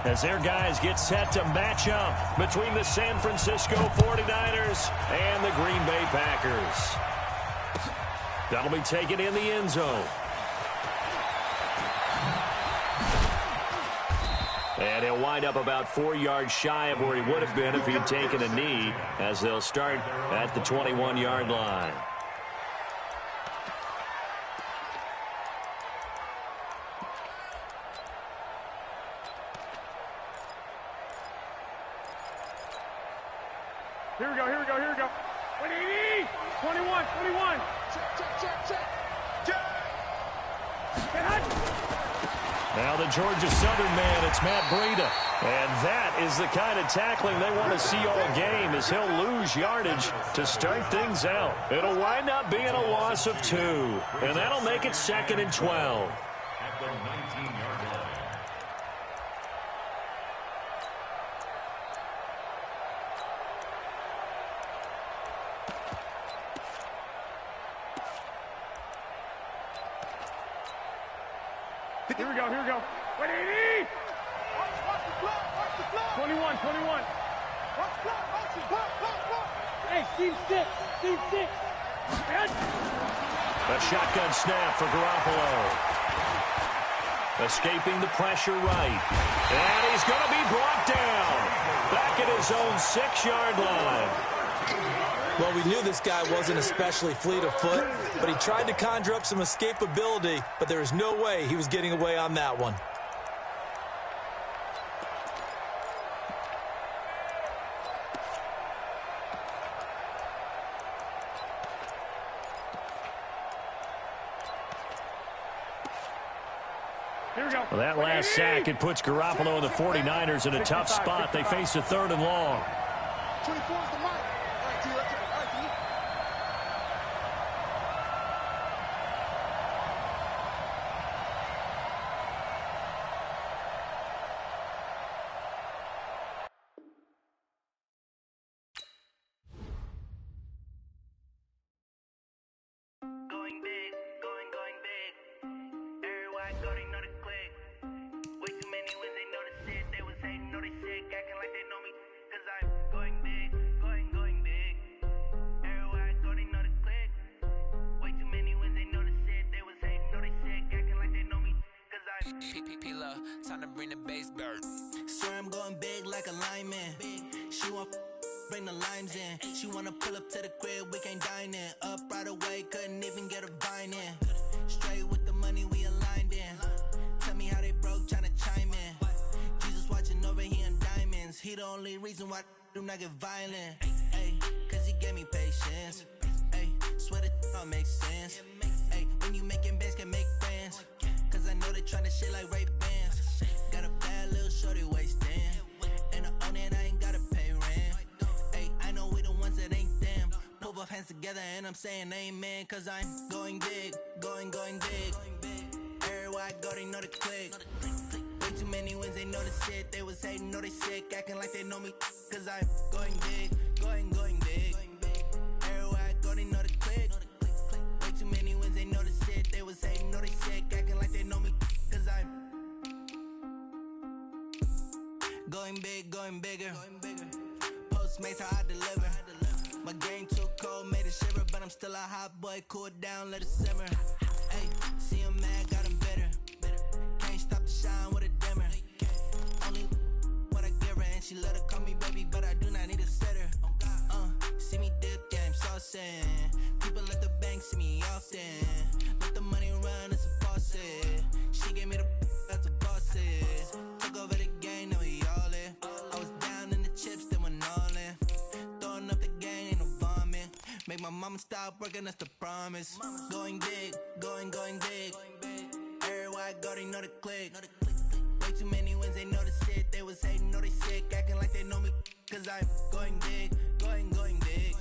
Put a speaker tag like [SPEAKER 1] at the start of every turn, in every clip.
[SPEAKER 1] as their guys get set to match up between the San Francisco 49ers and the Green Bay Packers. That'll be taken in the end zone. And he'll wind up about 4 yards shy of where he would have been if he had taken a knee, as they'll start at the 21-yard line.
[SPEAKER 2] Here we go, here we go, here we go. 180! 21, 21. Check.
[SPEAKER 1] Now the Georgia Southern man, it's Matt Breida. And that is the kind of tackling they want to see all game, as he'll lose yardage to start things out. It'll wind up being a loss of 2, and that'll make it 2nd and 12.
[SPEAKER 3] At the 19-yard line.
[SPEAKER 2] Here we go, here we go. 180! Watch the clock. 21, 21. Watch the clock. Hey, team 6.
[SPEAKER 1] A shotgun snap for Garoppolo. Escaping the pressure right. And he's going to be brought down. Back at his own 6-yard line.
[SPEAKER 4] Well, we knew this guy wasn't especially fleet of foot, but he tried to conjure up some escapability, but there was no way he was getting away on that one.
[SPEAKER 2] Here we go.
[SPEAKER 1] Well, that last sack, it puts Garoppolo and the 49ers in a tough spot. They face a 3rd and long.
[SPEAKER 2] 24 is the mark.
[SPEAKER 5] Time to bring the base bird.
[SPEAKER 6] Swear I'm going big like a lineman. She want bring the limes in. She wanna pull up to the crib, we can't dine in. Up right away, couldn't even get a vine in. Straight with the money we aligned in. Tell me how they broke, tryna chime in. Jesus watching over here in diamonds. He the only reason why do not get violent. Ay, cause he gave me patience. Ay, swear that don't make sense. Ay, when you making bands can make friends. Cause I know they tryna shit like Ray Bans. Got a bad little shorty wasting. And I own it, I ain't gotta pay rent. Ay, I know we the ones that ain't them. Pull both hands together and I'm saying amen. Cause I'm going big, going big. Everywhere I go, they know the click. Way too many wins, they know the shit. They was hating, know they sick, acting like they know me. Cause I'm going big, going big. Everywhere I go, they know the click. Way too many wins, they know the shit. They was hating, know they sick, acting like they know me. Cause I'm going big, going bigger. Postmates how I deliver. My game too cold, made it shiver, but I'm still a hot boy. Cool it down, let it simmer. Hey, see him mad, got him bitter. Can't stop the shine with a dimmer. Only what I give her, and she let her call me baby, but I do not need a sitter. See me dip, yeah, I'm saucing. People at the bank see me often. Let the money run, it's a faucet. She gave me the that's a boss it. Took over the game, now we all in. I was down in the chips, then went all in. Throwing up the game, ain't no vomit. Make my mama stop working, that's the promise. Going big, going big. Everywhere I go, they know the click. Way too many wins, they know the shit. They was hating, know they sick, acting like they know me. Cause I'm going big, going big.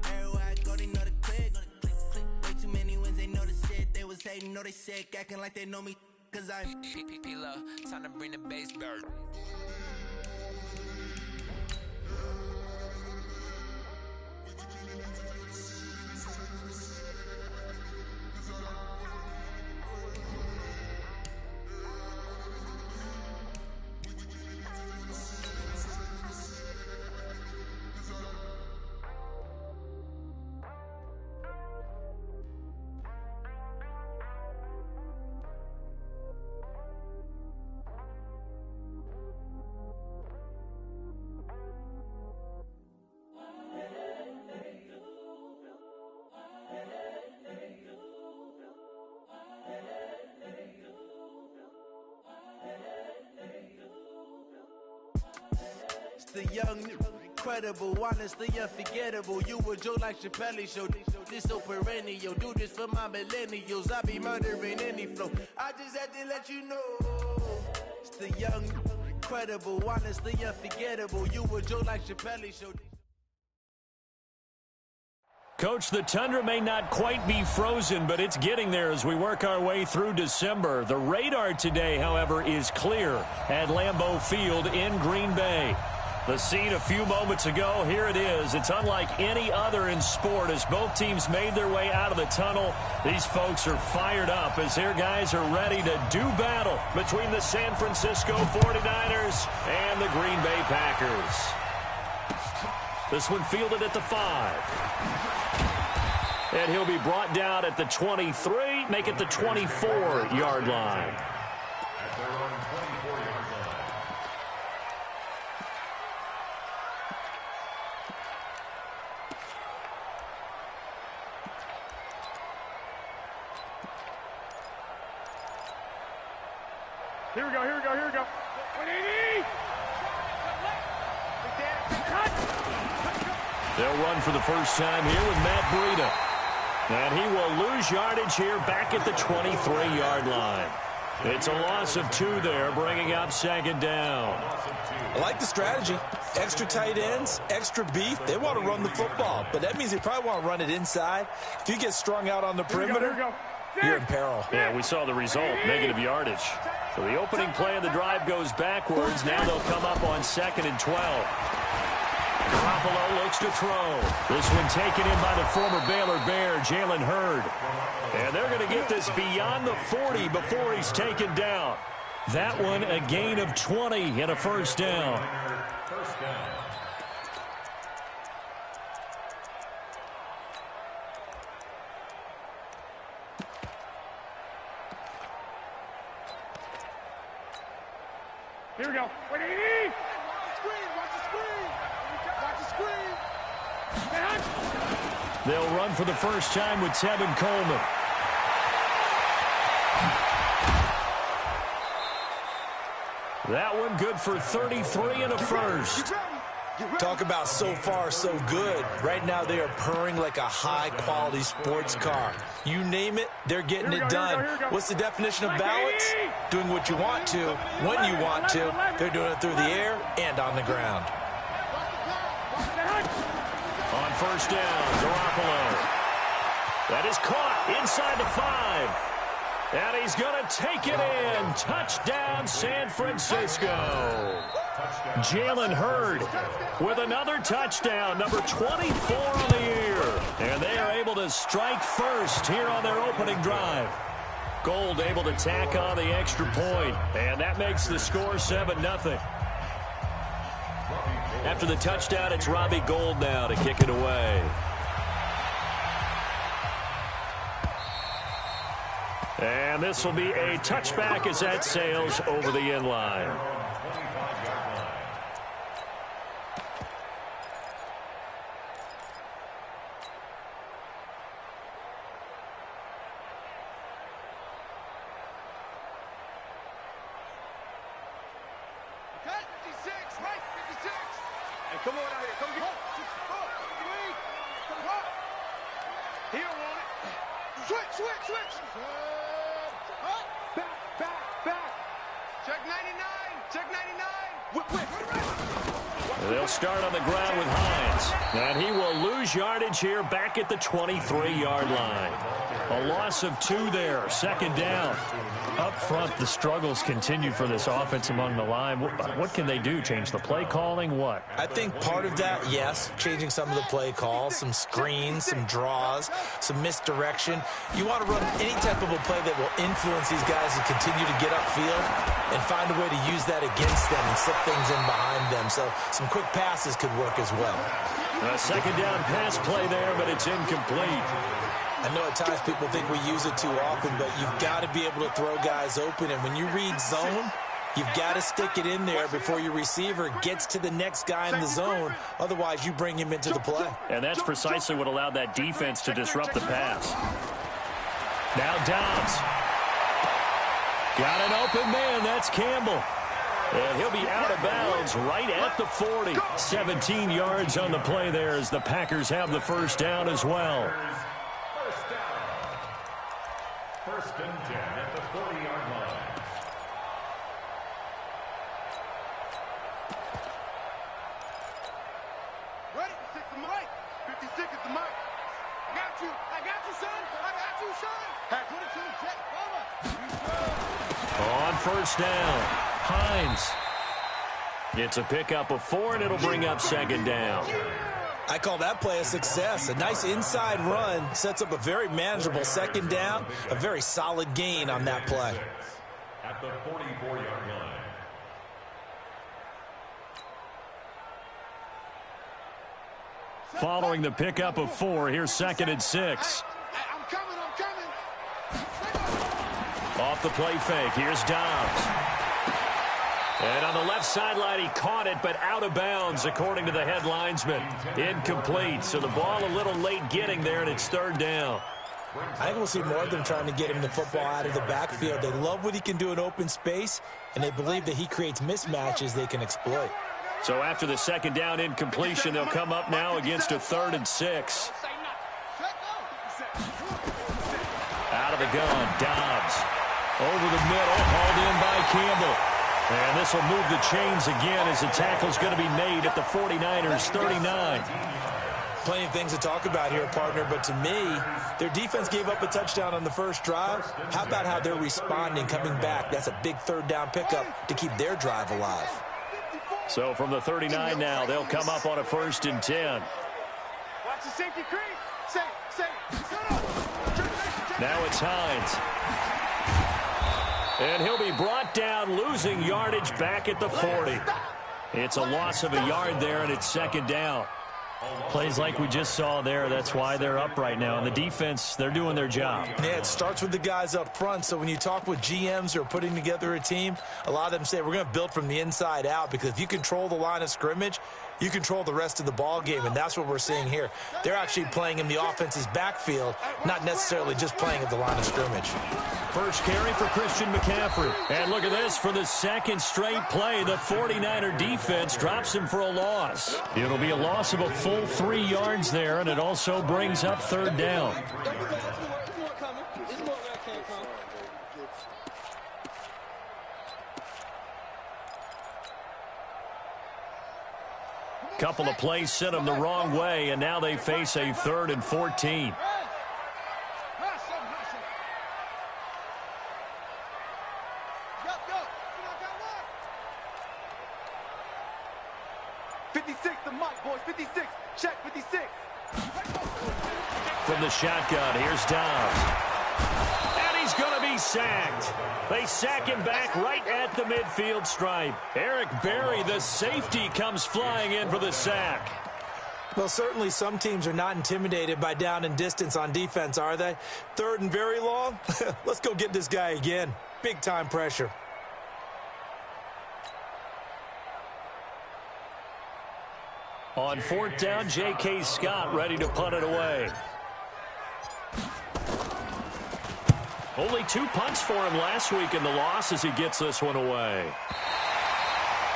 [SPEAKER 6] Everywhere I go, they know the click. Way too many wins, they know the shit. They was hating, know they sick, acting like they know me. Cause I'm
[SPEAKER 5] P-P-P-Love, time to bring the base bird.
[SPEAKER 6] The young, incredible, honestly unforgettable. You a joke like Chappelle Show. This so perennial. Do this for my millennials. I be murdering any flow. I just had to let you know. It's the young, incredible, honestly unforgettable. You a joke like Chappelle Show.
[SPEAKER 1] Coach, the tundra may not quite be frozen, but it's getting there as we work our way through December. The radar today, however, is clear at Lambeau Field in Green Bay. The scene a few moments ago, here it is. It's unlike any other in sport as both teams made their way out of the tunnel. These folks are fired up as their guys are ready to do battle between the San Francisco 49ers and the Green Bay Packers. This one fielded at the 5. And he'll be brought down at the 23, make it the 24-yard line.
[SPEAKER 3] At their own 24-yard line.
[SPEAKER 2] Here we go, here we go, here we go. 180!
[SPEAKER 1] They'll run for the first time here with Matt Breida. And he will lose yardage here back at the 23-yard line. It's a loss of 2 there, bringing up second down.
[SPEAKER 4] I like the strategy. Extra tight ends, extra beef. They want to run the football, but that means they probably want to run it inside. If you get strung out on the perimeter, you're in peril.
[SPEAKER 1] Yeah, we saw the result, negative yardage. So the opening play of the drive goes backwards. Now they'll come up on 2nd and 12. Garoppolo looks to throw. This one taken in by the former Baylor Bear, Jalen Hurd. And they're going to get this beyond the 40 before he's taken down. That one a gain of 20 and a first down.
[SPEAKER 3] First down.
[SPEAKER 2] Here we go. 180! Watch the screen! Watch the screen!
[SPEAKER 1] They'll run for the first time with Tevin Coleman. That one good for 33 and a first.
[SPEAKER 4] Talk about so far so good. Right now they are purring like a high-quality sports car. You name it, they're getting it done. What's the definition of balance? Doing what you want to, when you want to. They're doing it through the air and on the ground.
[SPEAKER 1] On first down, Garoppolo. That is caught inside the 5. And he's going to take it in. Touchdown, San Francisco. Jalen Hurd with another touchdown, number 24 on the year. And they are able to strike first here on their opening drive. Gold able to tack on the extra point, and that makes the score 7-0. After the touchdown, it's Robbie Gould now to kick it away. And this will be a touchback as that sails over the end line.
[SPEAKER 2] Come on out here. Come get He don't want it. Switch. Back. Check 99.
[SPEAKER 1] They'll start on the ground with Hines. And he will lose yardage here back at the 23-yard line. A loss of 2 there. Second down. Up front, the struggles continue for this offense among the line. What can they do? Change the play calling? What?
[SPEAKER 4] I think part of that, yes, changing some of the play calls, some screens, some draws, some misdirection. You want to run any type of a play that will influence these guys to continue to get upfield and find a way to use that against them and slip things in behind them. So some quick passes could work as well.
[SPEAKER 1] A second down pass play there, but it's incomplete.
[SPEAKER 4] I know at times people think we use it too often, but you've got to be able to throw guys open. And when you read zone, you've got to stick it in there before your receiver gets to the next guy in the zone. Otherwise, you bring him into the play.
[SPEAKER 1] And that's precisely what allowed that defense to disrupt the pass. Now Dobbs. Got an open man. That's Campbell. And he'll be out of bounds right at the 40. 17 yards on the play there as the Packers have the first down as well.
[SPEAKER 3] First down. First and 10 at the 40-yard line.
[SPEAKER 2] Ready? 6 to Mike. 56 is the Mike. I got you, son. I got you, son. Hey, 22, check.
[SPEAKER 1] On first down, Hines. It's a pickup of 4, and it'll bring up second down.
[SPEAKER 4] I call that play a success. A nice inside run sets up a very manageable second down, a very solid gain on that play.
[SPEAKER 3] At the 44-yard line.
[SPEAKER 1] Following the pickup of 4, here's second and 6.
[SPEAKER 2] I'm coming.
[SPEAKER 1] Off the play fake, here's Dobbs. And on the left sideline, he caught it, but out of bounds, according to the head linesman. Incomplete, so the ball a little late getting there, and it's third down.
[SPEAKER 4] I think we'll see more of them trying to get him the football out of the backfield. They love what he can do in open space, and they believe that he creates mismatches they can exploit.
[SPEAKER 1] So after the second down incompletion, they'll come up now against a 3rd and 6. Out of the gun, Dobbs. Over the middle, hauled in by Campbell. And this will move the chains again as the tackle's going to be made at the 49ers 39.
[SPEAKER 4] Plenty of things to talk about here, partner, but to me, their defense gave up a touchdown on the first drive. How about how they're responding, coming back? That's a big third down pickup to keep their drive alive.
[SPEAKER 1] So from the 39 now, they'll come up on a 1st and 10.
[SPEAKER 2] Watch the safety creep. Say.
[SPEAKER 1] Now it's Hines. And he'll be brought down, losing yardage back at the 40. It's a loss of a yard there, and it's second down. Plays like we just saw there, that's why they're up right now. And the defense, they're doing their job.
[SPEAKER 4] Yeah, it starts with the guys up front. So when you talk with GMs who are putting together a team, a lot of them say we're going to build from the inside out, because if you control the line of scrimmage, you control the rest of the ball game, and that's what we're seeing here. They're actually playing in the offense's backfield, not necessarily just playing at the line of scrimmage.
[SPEAKER 1] First carry for Christian McCaffrey. And look at this, for the second straight play, the 49er defense drops him for a loss. It'll be a loss of a full 3 yards there, and it also brings up third down. Couple of plays sent them the wrong way, and now they face a 3rd and 14. From the shotgun, here's Dobbs. And he's going to be sacked. They sack him back right at the midfield stripe. Eric Berry, the safety, comes flying in for the sack.
[SPEAKER 4] Well, certainly some teams are not intimidated by down and distance on defense, are they? 3rd and very long? Let's go get this guy again. Big-time pressure.
[SPEAKER 1] On 4th down, J.K. Scott ready to punt it away. Only 2 punts for him last week in the loss as he gets this one away.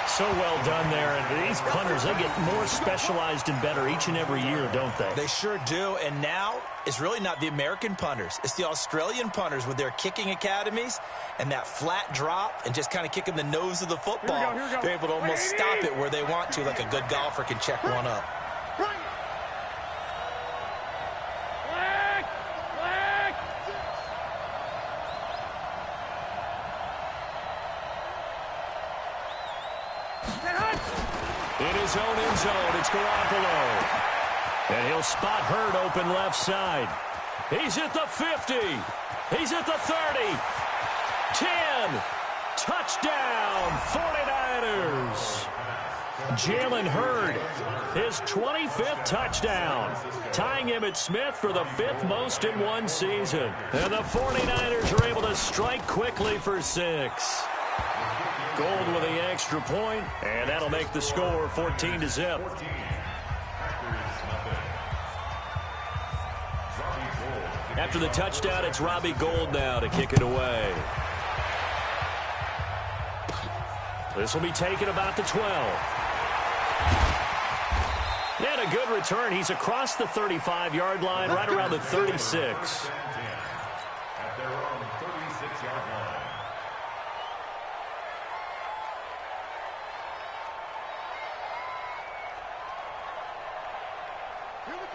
[SPEAKER 1] So well done there. And these punters, they get more specialized and better each and every year, don't they?
[SPEAKER 4] They sure do. And now it's really not the American punters. It's the Australian punters with their kicking academies and that flat drop and just kind of kicking the nose of the football.
[SPEAKER 2] Here we go.
[SPEAKER 4] They're able to almost stop it where they want to, like a good golfer can check one up.
[SPEAKER 1] In his own end zone, it's Garoppolo. And he'll spot Hurd open left side. He's at the 50. He's at the 30. 10. Touchdown, 49ers. Jalen Hurd, his 25th touchdown, tying him at Smith for the 5th most in one season. And the 49ers are able to strike quickly for 6. Gold with the extra point, and that'll make the score 14-0. After the touchdown, it's Robbie Gould now to kick it away. This will be taken about the 12. And a good return. He's across the 35-yard line, right around the 36.
[SPEAKER 3] At their own 36-yard line.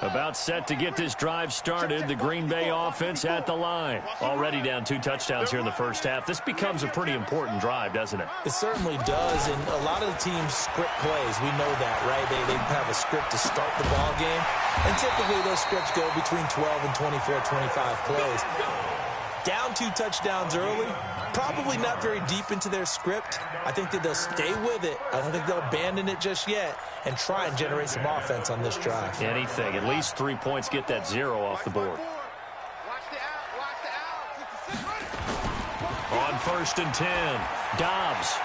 [SPEAKER 1] About set to get this drive started. The Green Bay offense at the line. Already down 2 touchdowns here in the first half. This becomes a pretty important drive, doesn't it?
[SPEAKER 4] It certainly does, and a lot of the teams script plays. We know that, right? They have a script to start the ball game, and typically those scripts go between 12 and 24, 25 plays. Down 2 touchdowns early, probably not very deep into their script. I think that they'll stay with it. I don't think they'll abandon it just yet and try and generate some offense on this drive.
[SPEAKER 1] Anything. At least 3 points, get that 0 off the board. On 1st and 10, Dobbs.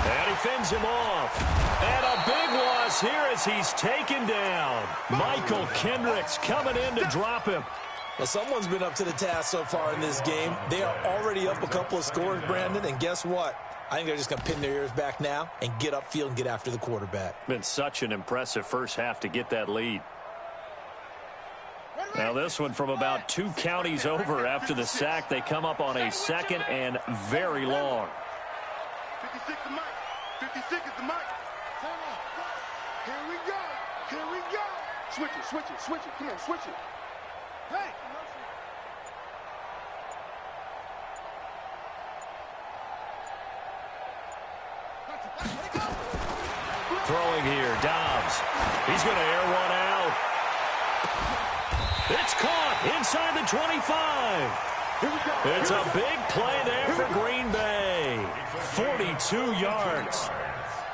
[SPEAKER 1] And he fends him off. And a big loss here as he's taken down. Michael Kendricks coming in to drop him.
[SPEAKER 4] Well, someone's been up to the task so far in this game. They are already up a couple of scores, Brandon, and guess what? I think they're just going to pin their ears back now and get upfield and get after the quarterback.
[SPEAKER 1] Been such an impressive first half to get that lead. Now this one from about 2 counties over after the sack. They come up on a 2nd and very long.
[SPEAKER 2] 56 is Mike. 56 is the Mike. Here we go. Here we go. Switch it, switch it, switch it. Come on, switch it. Hey.
[SPEAKER 1] Throwing here, Dobbs. He's going to air one out. It's caught inside the 25. It's a big play there for Green Bay. 42 yards.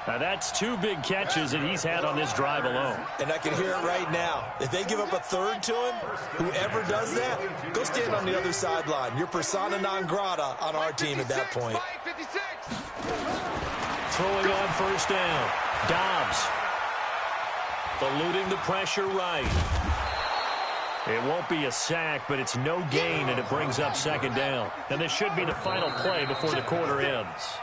[SPEAKER 1] Now, that's 2 big catches that he's had on this drive alone.
[SPEAKER 4] And I can hear it right now. If they give up a 3rd to him, whoever does that, go stand on the other sideline. You're persona non grata on our team at that point.
[SPEAKER 1] Throwing on 1st down. Dobbs. Eluding the pressure right. It won't be a sack, but it's no gain, and it brings up 2nd down. And this should be the final play before the quarter ends.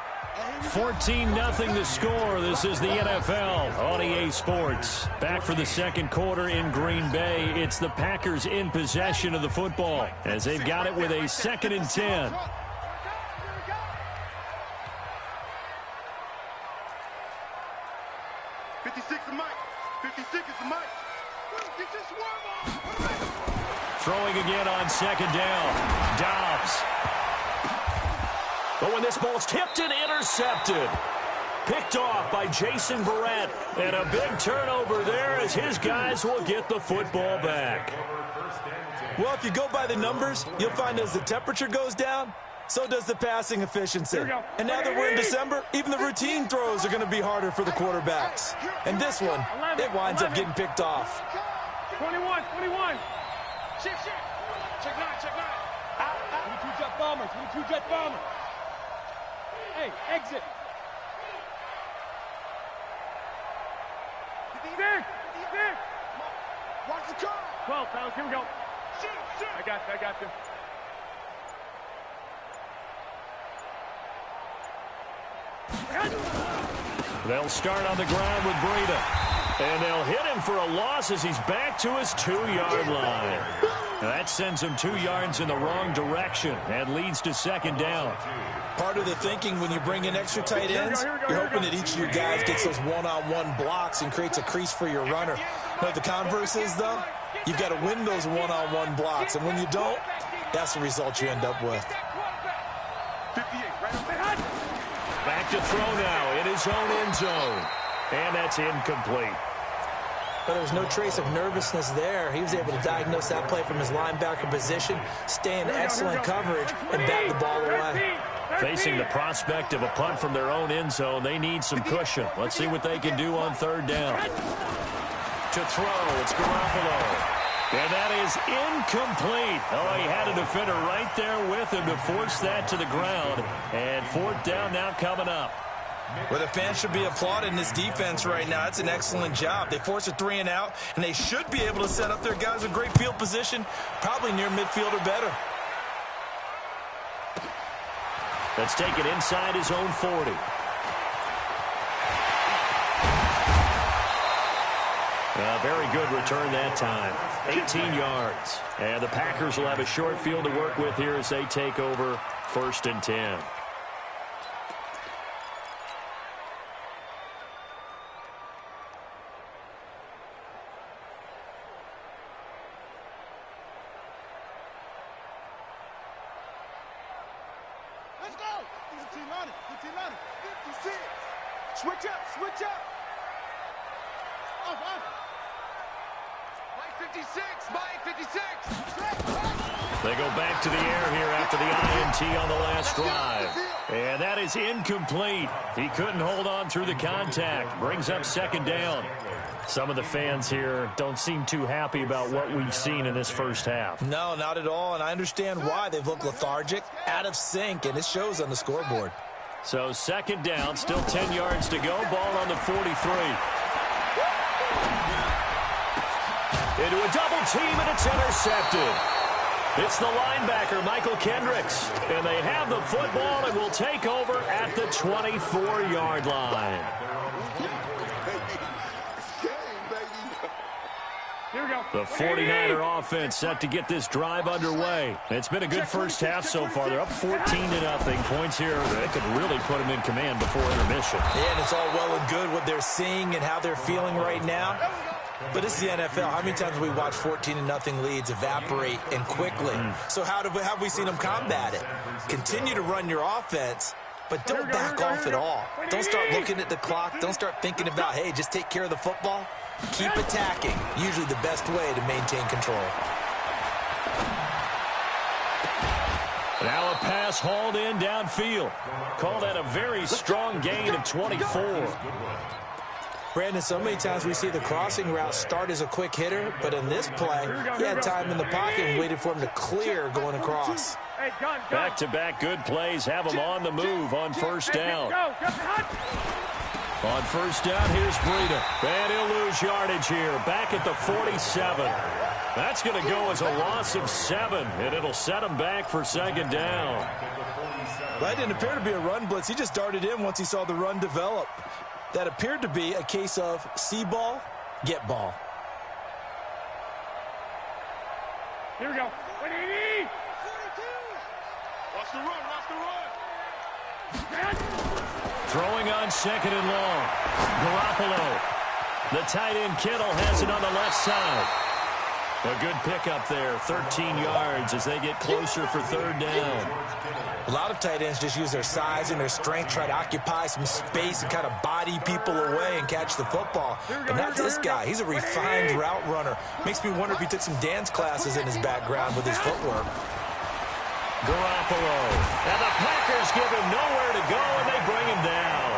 [SPEAKER 1] 14-0 the score. This is the NFL on EA Sports. Back for the 2nd quarter in Green Bay. It's the Packers in possession of the football as they've got it with a 2nd and 10. Throwing again on 2nd down. Dobbs. But when this ball's tipped and intercepted. Picked off by Jason Barrett. And a big turnover there as his guys will get the football back.
[SPEAKER 4] Well, if you go by the numbers, you'll find as the temperature goes down, so does the passing efficiency. And now that we're in December, even the routine throws are going to be harder for the quarterbacks. And this one, it winds up getting picked off.
[SPEAKER 2] 21. Shift. Check 9. 22 jet bomber. 22 jet bomber. Hey, exit. 56. Watch the car. 12, fellas. Here we go. I got you.
[SPEAKER 1] They'll start on the ground with Breida. And they'll hit him for a loss as he's back to his 2-yard line. Now that sends him 2 yards in the wrong direction and leads to 2nd down.
[SPEAKER 4] Part of the thinking when you bring in extra tight ends, you're hoping that each of your guys gets those one-on-one blocks and creates a crease for your runner. But the converse is, though, you've got to win those one-on-one blocks. And when you don't, that's the result you end up with.
[SPEAKER 1] Back to throw now in his own end zone. And that's incomplete.
[SPEAKER 4] But there's no trace of nervousness there. He was able to diagnose that play from his linebacker position, stay in excellent coverage, and bat the ball away.
[SPEAKER 1] Facing the prospect of a punt from their own end zone, they need some cushion. Let's see what they can do on 3rd down. To throw, it's Garoppolo. And that is incomplete. Oh, he had a defender right there with him to force that to the ground. And 4th down now coming up.
[SPEAKER 4] Well, the fans should be applauding this defense right now. It's an excellent job. They force a 3 and out, and they should be able to set up their guys with great field position, probably near midfield or better.
[SPEAKER 1] Let's take it inside his own 40. Very good return that time. 18 yards. And the Packers will have a short field to work with here as they take over 1st and 10.
[SPEAKER 2] Let's go. 15 on it. 56. Switch up. Off. Mike 56.
[SPEAKER 1] They go back to the air here after the INT on the last drive. And that is incomplete. He couldn't hold on through the contact. Brings up 2nd down. Some of the fans here don't seem too happy about what we've seen in this first half.
[SPEAKER 4] No, not at all, and I understand why. They've looked lethargic, out of sync, and it shows on the scoreboard.
[SPEAKER 1] So 2nd down, still 10 yards to go. Ball on the 43. Into a double team, and it's intercepted. It's the linebacker, Michael Kendricks. And they have the football and will take over at the 24-yard line. The 49er offense set to get this drive underway. It's been a good first half so far. They're up 14-0. Points here that could really put them in command before intermission.
[SPEAKER 4] Yeah, and it's all well and good what they're seeing and how they're feeling right now. But this is the NFL. How many times have we watched 14-0 leads evaporate and quickly? So how have we seen them combat it? Continue to run your offense, but don't back off at all. Don't start looking at the clock. Don't start thinking about, hey, just take care of the football. Keep attacking. Usually the best way to maintain control.
[SPEAKER 1] Now a pass hauled in downfield. Call that a very strong gain of 24.
[SPEAKER 4] Brandon, so many times we see the crossing route start as a quick hitter, but in this play, he had time in the pocket and waited for him to clear going across.
[SPEAKER 1] Back-to-back good plays have him on the move on 1st down. On 1st down, here's Breida. And he'll lose yardage here. Back at the 47. That's going to go as a loss of 7, and it'll set him back for 2nd down.
[SPEAKER 4] That didn't appear to be a run blitz. He just darted in once he saw the run develop. That appeared to be a case of see ball, get ball.
[SPEAKER 2] Here we go. 180. Watch the run.
[SPEAKER 1] Throwing on 2nd and long. Garoppolo. The tight end Kittle has it on the left side. A good pickup there. 13 yards as they get closer for 3rd down.
[SPEAKER 4] A lot of tight ends just use their size and their strength, try to occupy some space and kind of body people away and catch the football. But not this guy. He's a refined route runner. Makes me wonder if he took some dance classes in his background with his footwork.
[SPEAKER 1] Garoppolo. And the Packers give him nowhere to go, and they bring him down.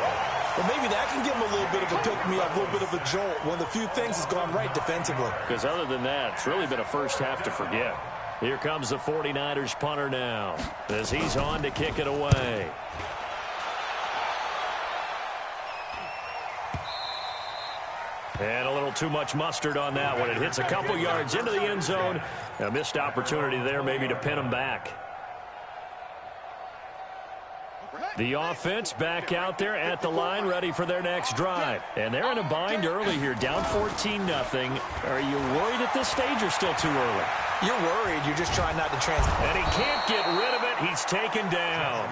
[SPEAKER 4] Well, maybe that can give him a little bit of a pick-me-up, a little bit of a jolt. One of the few things that's gone right defensively.
[SPEAKER 1] Because other than that, it's really been a first half to forget. Here comes the 49ers punter now as he's on to kick it away. And a little too much mustard on that one. It hits a couple yards into the end zone. A missed opportunity there maybe to pin him back. The offense back out there at the line, ready for their next drive. And they're in a bind early here, down 14-0. Are you worried at this stage or still too early?
[SPEAKER 4] You're worried. You're just trying not to transfer.
[SPEAKER 1] And he can't get rid of it. He's taken down.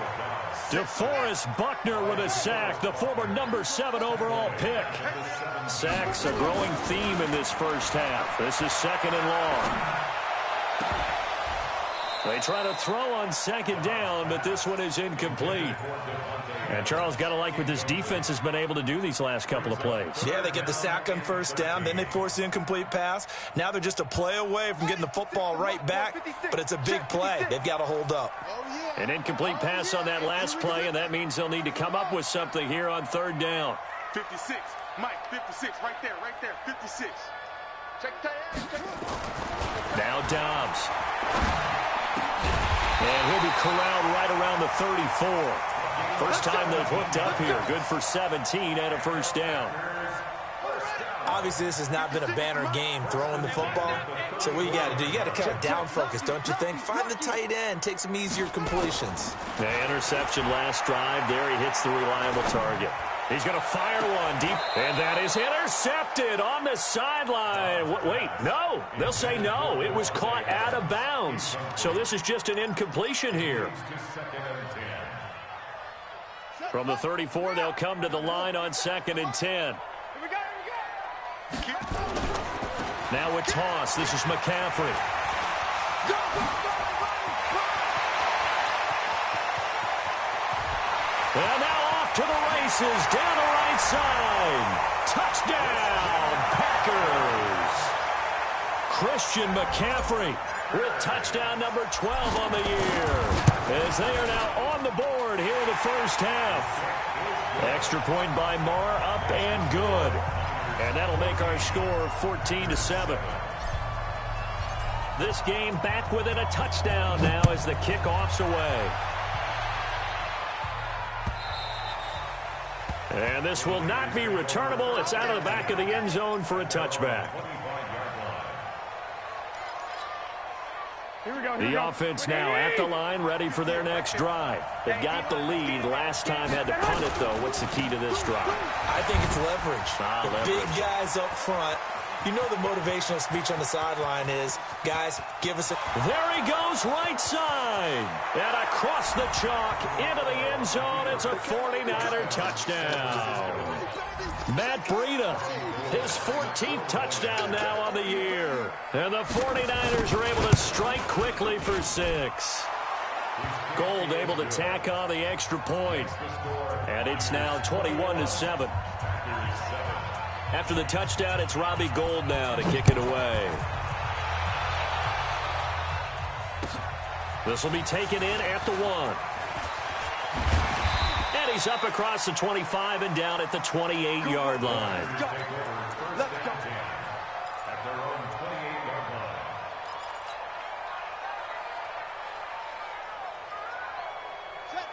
[SPEAKER 1] DeForest Buckner with a sack, the former number 7 overall pick. Sacks a growing theme in this first half. This is 2nd and long. They try to throw on 2nd down, but this one is incomplete. And Charles, got to like what this defense has been able to do these last couple of plays.
[SPEAKER 4] Yeah, they get the sack on 1st down, then they force the incomplete pass. Now they're just a play away from getting the football right back, but it's a big play. They've got to hold up.
[SPEAKER 1] An incomplete pass on that last play, and that means they'll need to come up with something here on 3rd down.
[SPEAKER 2] 56. Mike, 56. Right there. 56. Check that.
[SPEAKER 1] Now Dobbs. And he'll be corralled right around the 34. First time they've hooked up here. Good for 17 and a 1st down.
[SPEAKER 4] Obviously, this has not been a banner game throwing the football. So what you got to do? You got to kind of down focus, don't you think? Find the tight end. Take some easier completions.
[SPEAKER 1] The interception last drive. There he hits the reliable target. He's going to fire one deep, and that is intercepted on the sideline. Wait, no. They'll say no. It was caught out of bounds. So this is just an incompletion here. From the 34, they'll come to the line on 2nd and 10. Now a toss. This is McCaffrey. And now off to the races, down the right side. Touchdown, Packers. Christian McCaffrey with touchdown number 12 on the year, as they are now on the board here in the first half. Extra point by Marr, up and good. And that'll make our score 14-7. This game back within a touchdown now as the kickoff's away. And this will not be returnable. It's out of the back of the end zone for a touchback. The offense now at the line, ready for their next drive. They've got the lead. Last time had to punt it, though. What's the key to this drive?
[SPEAKER 4] I think it's leverage. The big guys up front. You know the motivational speech on the sideline is, guys, give us a...
[SPEAKER 1] There he goes, right side. And across the chalk, into the end zone. It's a 49er touchdown. Matt Breida, his 14th touchdown now on the year. And the 49ers are able to strike quickly for 6. Gold able to tack on the extra point. And it's now 21-7. After the touchdown, it's Robbie Gould now to kick it away. This will be taken in at the 1. And he's up across the 25 and down at the 28-yard line.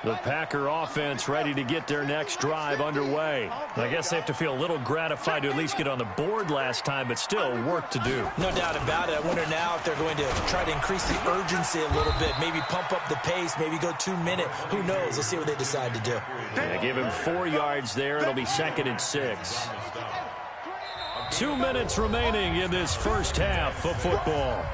[SPEAKER 1] The Packer offense ready to get their next drive underway. I guess they have to feel a little gratified to at least get on the board last time, but still work to do.
[SPEAKER 4] No doubt about it. I wonder now if they're going to try to increase the urgency a little bit, maybe pump up the pace, maybe go 2-minute. Who knows? Let's see what they decide to do.
[SPEAKER 1] Yeah, give him 4 yards there. It'll be 2nd and 6. 2 minutes remaining in this first half of football.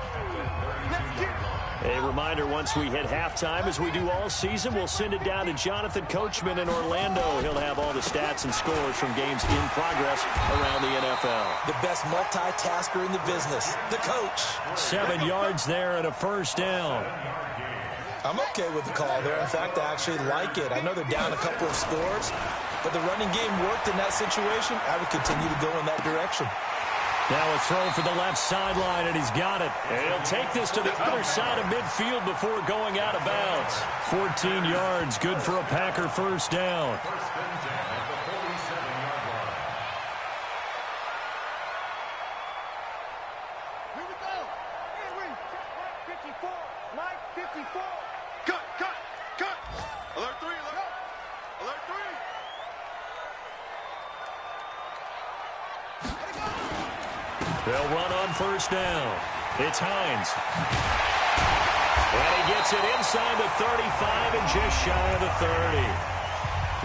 [SPEAKER 1] A reminder, once we hit halftime, as we do all season, we'll send it down to Jonathan Coachman in Orlando. He'll have all the stats and scores from games in progress around the NFL.
[SPEAKER 4] The best multitasker in the business, the coach.
[SPEAKER 1] 7 yards there and a first down.
[SPEAKER 4] I'm okay with the call there. In fact, I actually like it. I know they're down a couple of scores, but the running game worked in that situation. I would continue to go in that direction.
[SPEAKER 1] Now a throw for the left sideline, and he's got it. And he'll take this to the other side of midfield before going out of bounds. 14 yards, good for a Packer first down.
[SPEAKER 2] Here we go. Here we 54. Mike, 54. Cut. Alert 3, alert 3.
[SPEAKER 1] They'll run on first down. It's Hines. And he gets it inside the 35 and just shy of the 30.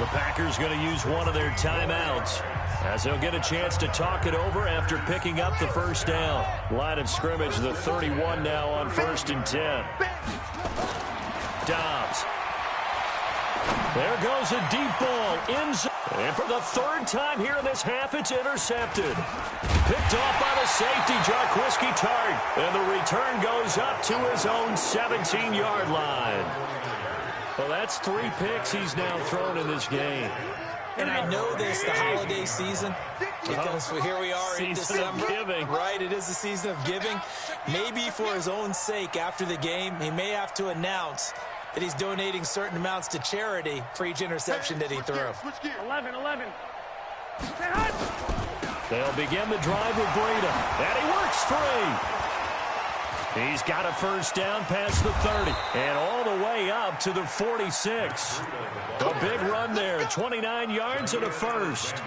[SPEAKER 1] The Packers going to use one of their timeouts, as they'll get a chance to talk it over after picking up the first down. Line of scrimmage, the 31 now on 1st and 10. Dobbs. There goes a deep ball. And for the 3rd time here in this half, it's intercepted. Picked off by the safety, Jarquiski Tart. And the return goes up to his own 17-yard line. Well, that's 3 picks he's now thrown in this game.
[SPEAKER 4] And I know this, the holiday season, because here we are in December.
[SPEAKER 1] Giving.
[SPEAKER 4] Right, it is the season of giving. Maybe for his own sake after the game, he may have to announce that he's donating certain amounts to charity for each interception that he threw.
[SPEAKER 2] 11.
[SPEAKER 1] They'll begin the drive with Breida. And he works free. He's got a first down past the 30. And all the way up to the 46. A big run there. 29 yards and a first.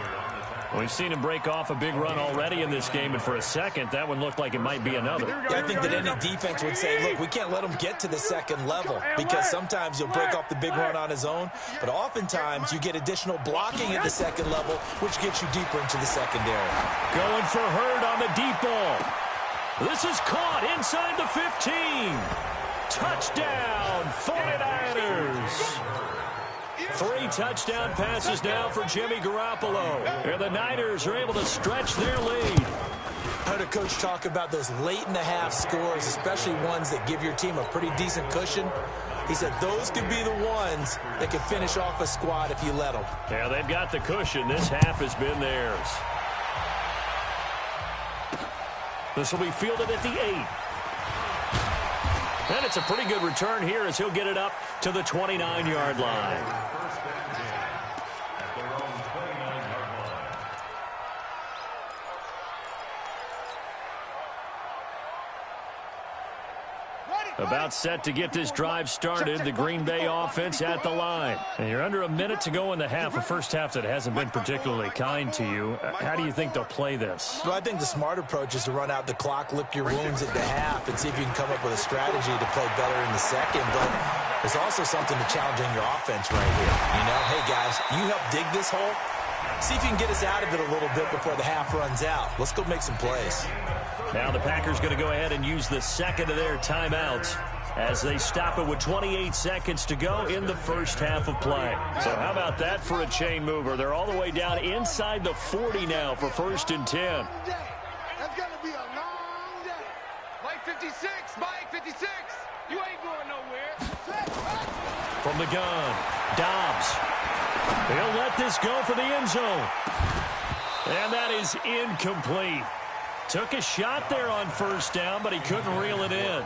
[SPEAKER 1] We've seen him break off a big run already in this game, and for a second, that one looked like it might be another.
[SPEAKER 4] Yeah, I think that any defense would say, look, we can't let him get to the second level, because sometimes you'll break off the big run on his own, but oftentimes you get additional blocking at the second level, which gets you deeper into the secondary.
[SPEAKER 1] Going for Hurd on the deep ball. This is caught inside the 15. Touchdown, 49ers. 3 touchdown passes now for Jimmy Garoppolo. And the Niners are able to stretch their lead.
[SPEAKER 4] I heard a coach talk about those late-in-the-half scores, especially ones that give your team a pretty decent cushion. He said those could be the ones that could finish off a squad if you let them.
[SPEAKER 1] Yeah, they've got the cushion. This half has been theirs. This will be fielded at the 8. And it's a pretty good return here as he'll get it up to the 29-yard line. About set to get this drive started, the Green Bay offense at the line. And you're under a minute to go in the half, a first half that hasn't been particularly kind to you. How do you think they'll play this?
[SPEAKER 4] Well, I think the smart approach is to run out the clock, lick your wounds at the half, and see if you can come up with a strategy to play better in the second. But there's also something to challenging your offense right here. You know, hey, guys, you help dig this hole. See if you can get us out of it a little bit before the half runs out. Let's go make some plays.
[SPEAKER 1] Now the Packers going to go ahead and use the second of their timeouts as they stop it with 28 seconds to go in the first half of play. So how about that for a chain mover? They're all the way down inside the 40 now for 1st and 10.
[SPEAKER 2] That's going to be a long day. Mike 56, Mike 56. You ain't going nowhere.
[SPEAKER 1] From the gun, Dobbs. He'll let this go for the end zone. And that is incomplete. Took a shot there on 1st down, but he couldn't reel it in.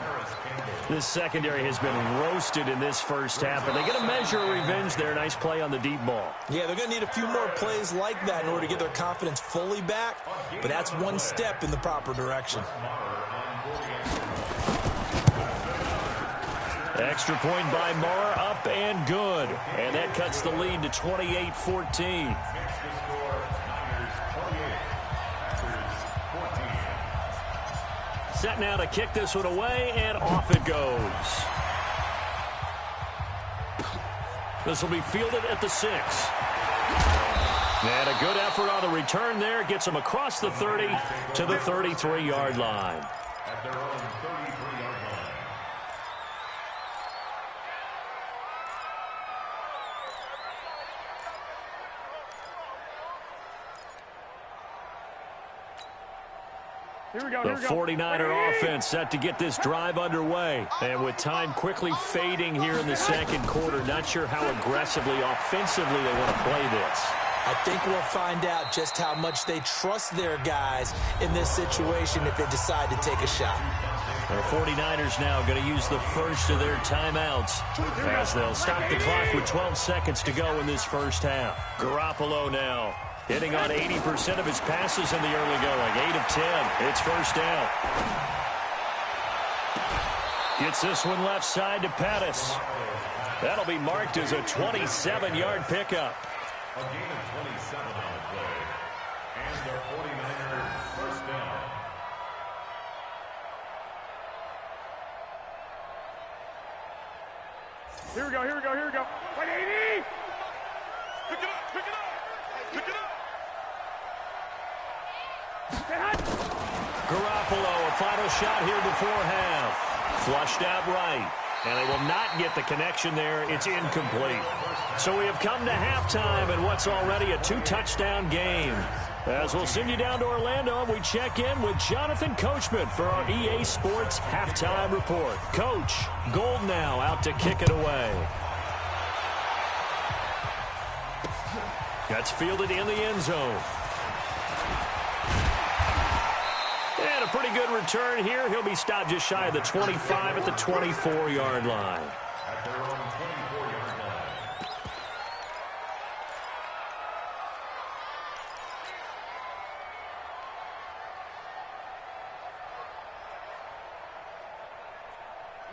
[SPEAKER 1] This secondary has been roasted in this first half, and they get a measure of revenge there. Nice play on the deep ball.
[SPEAKER 4] Yeah, they're going to need a few more plays like that in order to get their confidence fully back, but that's one step in the proper direction.
[SPEAKER 1] Extra point by Marr, up and good. And that cuts the lead to 28-14. Set now to kick this one away, and off it goes. This will be fielded at the 6. And a good effort on the return there. Gets him across the 30 to the 33-yard line.
[SPEAKER 3] At their own 33-yard line.
[SPEAKER 2] Here we go,
[SPEAKER 1] The 49er offense set to get this drive underway. And with time quickly fading here in the second quarter, not sure how aggressively, offensively they want to play this.
[SPEAKER 4] I think we'll find out just how much they trust their guys in this situation if they decide to take a shot.
[SPEAKER 1] The 49ers now going to use the first of their timeouts as they'll stop the clock with 12 seconds to go in this first half. Garoppolo now hitting on 80% of his passes in the early going. 8 of 10. It's 1st down. Gets this one left side to Pettis. That'll be marked as a 27-yard pickup.
[SPEAKER 3] A gain of 27 on the play. And the 49ers 1st down.
[SPEAKER 2] Here we go, here we go, here we go. 180! Pick it up, pick it up, pick it up.
[SPEAKER 1] Garoppolo, a final shot here before half. Flushed out right. And they will not get the connection there. It's incomplete. So we have come to halftime in what's already a 2-touchdown game. As we'll send you down to Orlando, we check in with Jonathan Coachman for our EA Sports Halftime Report. Coach, Gold now out to kick it away. That's fielded in the end zone. And a pretty good return here. He'll be stopped just shy of the 25 at the 24-yard line.
[SPEAKER 3] At their own 24-yard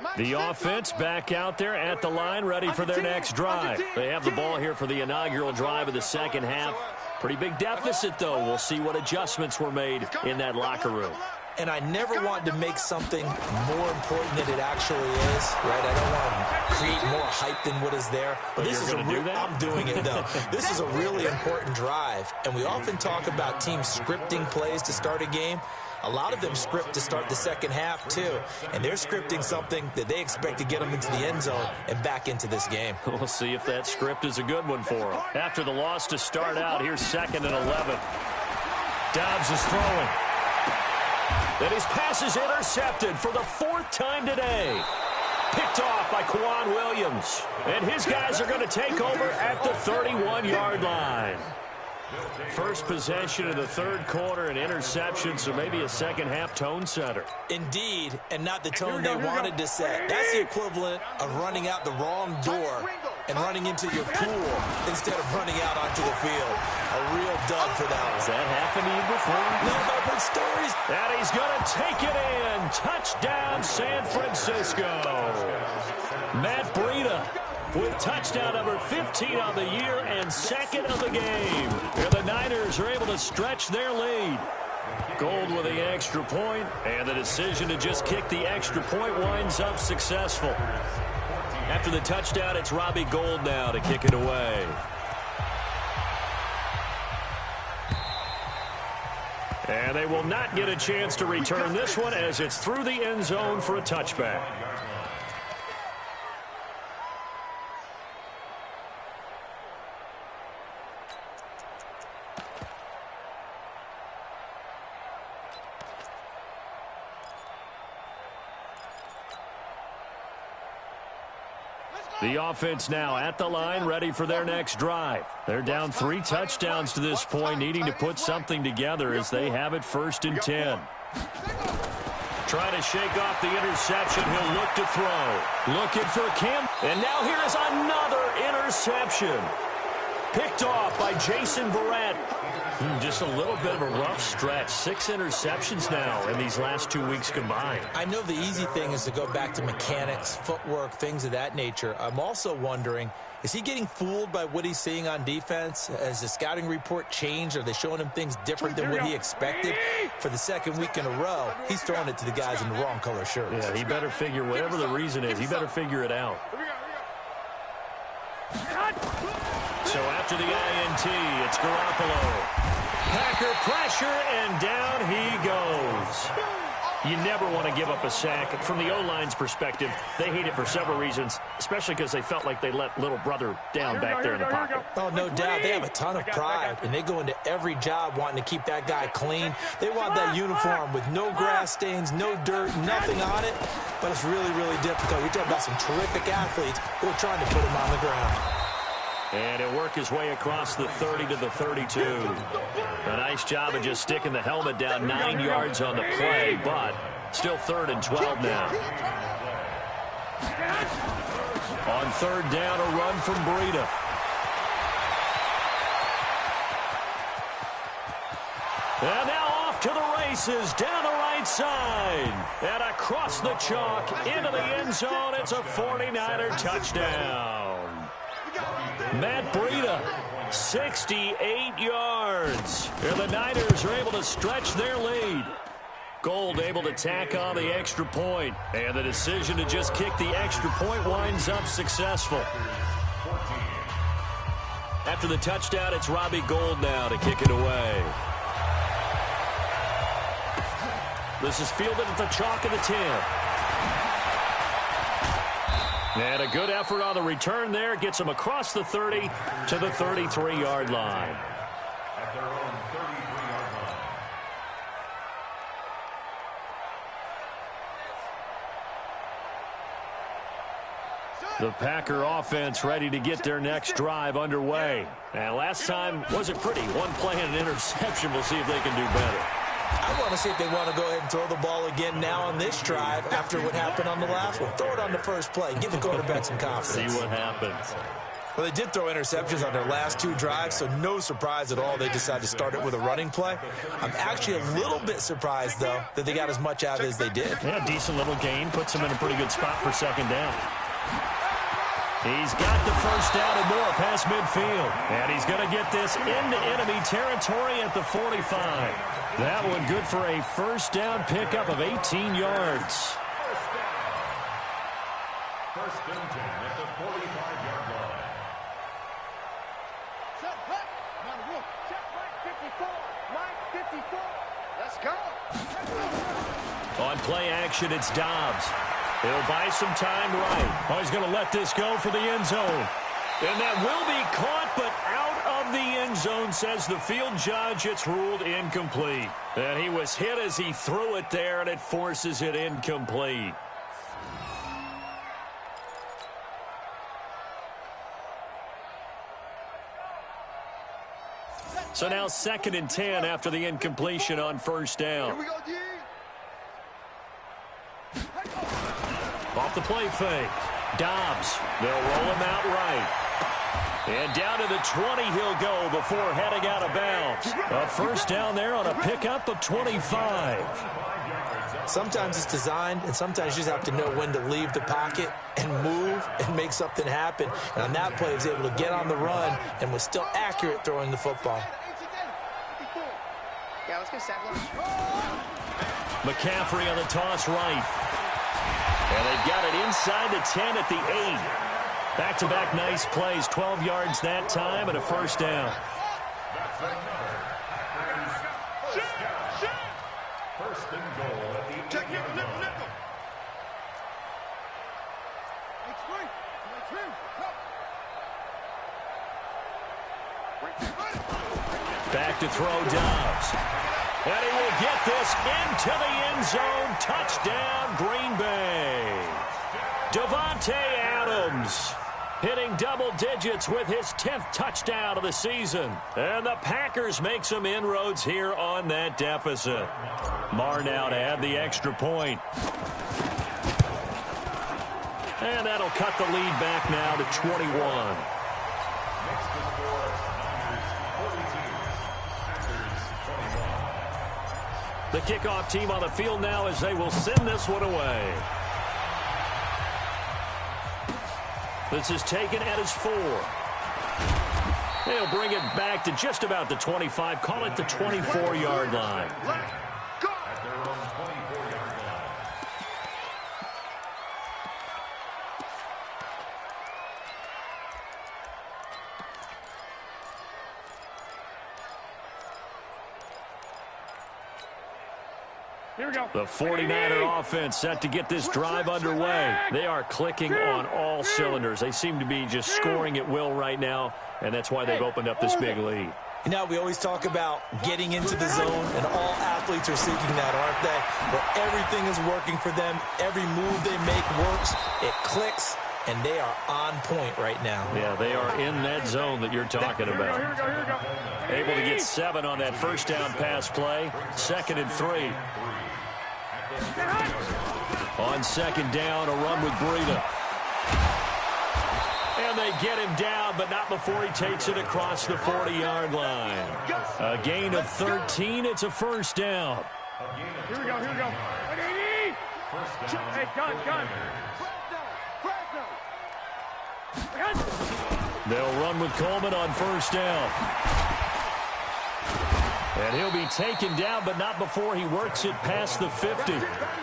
[SPEAKER 3] line.
[SPEAKER 1] The offense back out there at the line, ready for their next drive. They have the ball here for the inaugural drive of the second half. Pretty big deficit, though. We'll see what adjustments were made in that locker room.
[SPEAKER 4] And I never want to make something more important than it actually is, right? I don't want to create more hype than what is there. But this is I'm doing it, though. This is a really important drive. And we often talk about teams scripting plays to start a game. A lot of them script to start the second half, too. And they're scripting something that they expect to get them into the end zone and back into this game.
[SPEAKER 1] We'll see if that script is a good one for them. After the loss to start out, here's 2nd and 11. Dobbs is throwing. And his pass is intercepted for the 4th time today. Picked off by Kwan Williams. And his guys are going to take over at the 31-yard line. First possession of the 3rd quarter, an interception, so maybe a second-half tone setter.
[SPEAKER 4] Indeed, and not the tone they wanted to set. That's the equivalent of running out the wrong door and running into your pool instead of running out onto the field. A real dud for that one.
[SPEAKER 1] Has that happened to you before?
[SPEAKER 4] No, I've heard stories.
[SPEAKER 1] And he's going to take it in. Touchdown, San Francisco. Matt Breida with touchdown number 15 on the year and 2nd of the game. And the Niners are able to stretch their lead. Gold with the extra point, and the decision to just kick the extra point winds up successful. After the touchdown, it's Robbie Gould now to kick it away. And they will not get a chance to return this one as it's through the end zone for a touchback. The offense now at the line, ready for their next drive. They're down 3 touchdowns to this point, needing to put something together as they have it 1st and 10. Trying to shake off the interception. He'll look to throw. Looking for Kim. And now here is another interception. Picked off by Jason Verrett. Just a little bit of a rough stretch. 6 interceptions now in these last 2 weeks combined.
[SPEAKER 4] I know the easy thing is to go back to mechanics, footwork, things of that nature. I'm also wondering, is he getting fooled by what he's seeing on defense? Has the scouting report changed? Are they showing him things different than what he expected? For the 2nd week in a row, he's throwing it to the guys in the wrong color shirts.
[SPEAKER 1] Yeah, he better figure, whatever the reason is, he better figure it out. So after the INT, it's Garoppolo. Packer pressure, and down he goes. You never want to give up a sack. From the O-line's perspective, they hate it for several reasons, especially because they felt like they let little brother down back there in the pocket.
[SPEAKER 4] Oh, no doubt. They have a ton of pride, and they go into every job wanting to keep that guy clean. They want that uniform with no grass stains, no dirt, nothing on it, but it's really, really difficult. You're talking about some terrific athletes who are trying to put him on the ground.
[SPEAKER 1] And he'll work his way across the 30 to the 32. A nice job of just sticking the helmet down 9 yards on the play, but still 3rd and 12 now. On 3rd down, a run from Breida. And now off to the races, down the right side. And across the chalk, into the end zone, it's a 49er touchdown. Matt Breida, 68 yards. And the Niners are able to stretch their lead. Gould able to tack on the extra point. And the decision to just kick the extra point winds up successful. After the touchdown, it's Robbie Gould now to kick it away. This is fielded at the chalk of the 10. And a good effort on the return there. Gets him across the 30 to the 33-yard line.
[SPEAKER 3] At their own 33-yard line.
[SPEAKER 1] The Packer offense ready to get their next drive underway. And last time wasn't pretty. One play and an interception. We'll see if they can do better.
[SPEAKER 4] I want to see if they want to go ahead and throw the ball again now on this drive after what happened on the last one. Throw it on the first play. Give the quarterback some confidence.
[SPEAKER 1] See what happens.
[SPEAKER 4] Well, they did throw interceptions on their last 2 drives, so no surprise at all they decided to start it with a running play. I'm actually a little bit surprised, though, that they got as much out as they did.
[SPEAKER 1] Yeah, decent little gain. Puts them in a pretty good spot for 2nd down. He's got the first down and more past midfield. And he's going to get this into enemy territory at the 45. That one good for a first down pickup of 18 yards.
[SPEAKER 3] First and 10 at the 45-yard line.
[SPEAKER 2] Set back. Check Mike 54. Mike 54. Let's go.
[SPEAKER 1] On play action, it's Dobbs. He'll buy some time right. Oh, he's going to let this go for the end zone. And that will be caught, but out of the end zone, says the field judge. It's ruled incomplete. And he was hit as he threw it there, and it forces it incomplete. So now 2nd and 10 after the incompletion on first down.
[SPEAKER 2] Here we go, D.
[SPEAKER 1] Off the play fake. Dobbs. They'll roll him out right. And down to the 20 he'll go before heading out of bounds. A first down there on a pickup of 25.
[SPEAKER 4] Sometimes it's designed, and sometimes you just have to know when to leave the pocket and move and make something happen. And on that play, he was able to get on the run and was still accurate throwing the football.
[SPEAKER 2] Yeah, let's go sack lunch.
[SPEAKER 1] McCaffrey on the toss right. And they've got it inside the 10 at the 8. Back-to-back nice plays, 12 yards that time and a first down.
[SPEAKER 3] That's another. First and goal at the 8-yard line.
[SPEAKER 1] Back to throw Dobbs. And he will get this into the end zone. Touchdown, Green Bay. Davante Adams hitting double digits with his 10th touchdown of the season. And the Packers make some inroads here on that deficit. Marr now to add the extra point. And that'll cut the lead back now to 21. The kickoff team on the field now as they will send this one away. This is taken at his 4. They'll bring it back to just about the 25. Call it the 24-yard line.
[SPEAKER 3] At their own 24-yard line.
[SPEAKER 2] Here we go.
[SPEAKER 1] The 49er offense set to get this drive underway. They are clicking on all cylinders. They seem to be just scoring at will right now, and that's why they've opened up this big lead.
[SPEAKER 4] You know, we always talk about getting into the zone, and all athletes are seeking that, aren't they? Where everything is working for them. Every move they make works. It clicks, and they are on point right now.
[SPEAKER 1] Yeah, they are in that zone that you're talking about.
[SPEAKER 2] Here we go.
[SPEAKER 1] Able to get 7 on that first down pass play. 2nd and 3. On 2nd down, a run with Breida. And they get him down, but not before he takes it across the 40-yard line. A gain of 13. It's a first down.
[SPEAKER 2] Here we go. Hey, gun.
[SPEAKER 1] They'll run with Coleman on first down. And he'll be taken down, but not before he works it past the 50.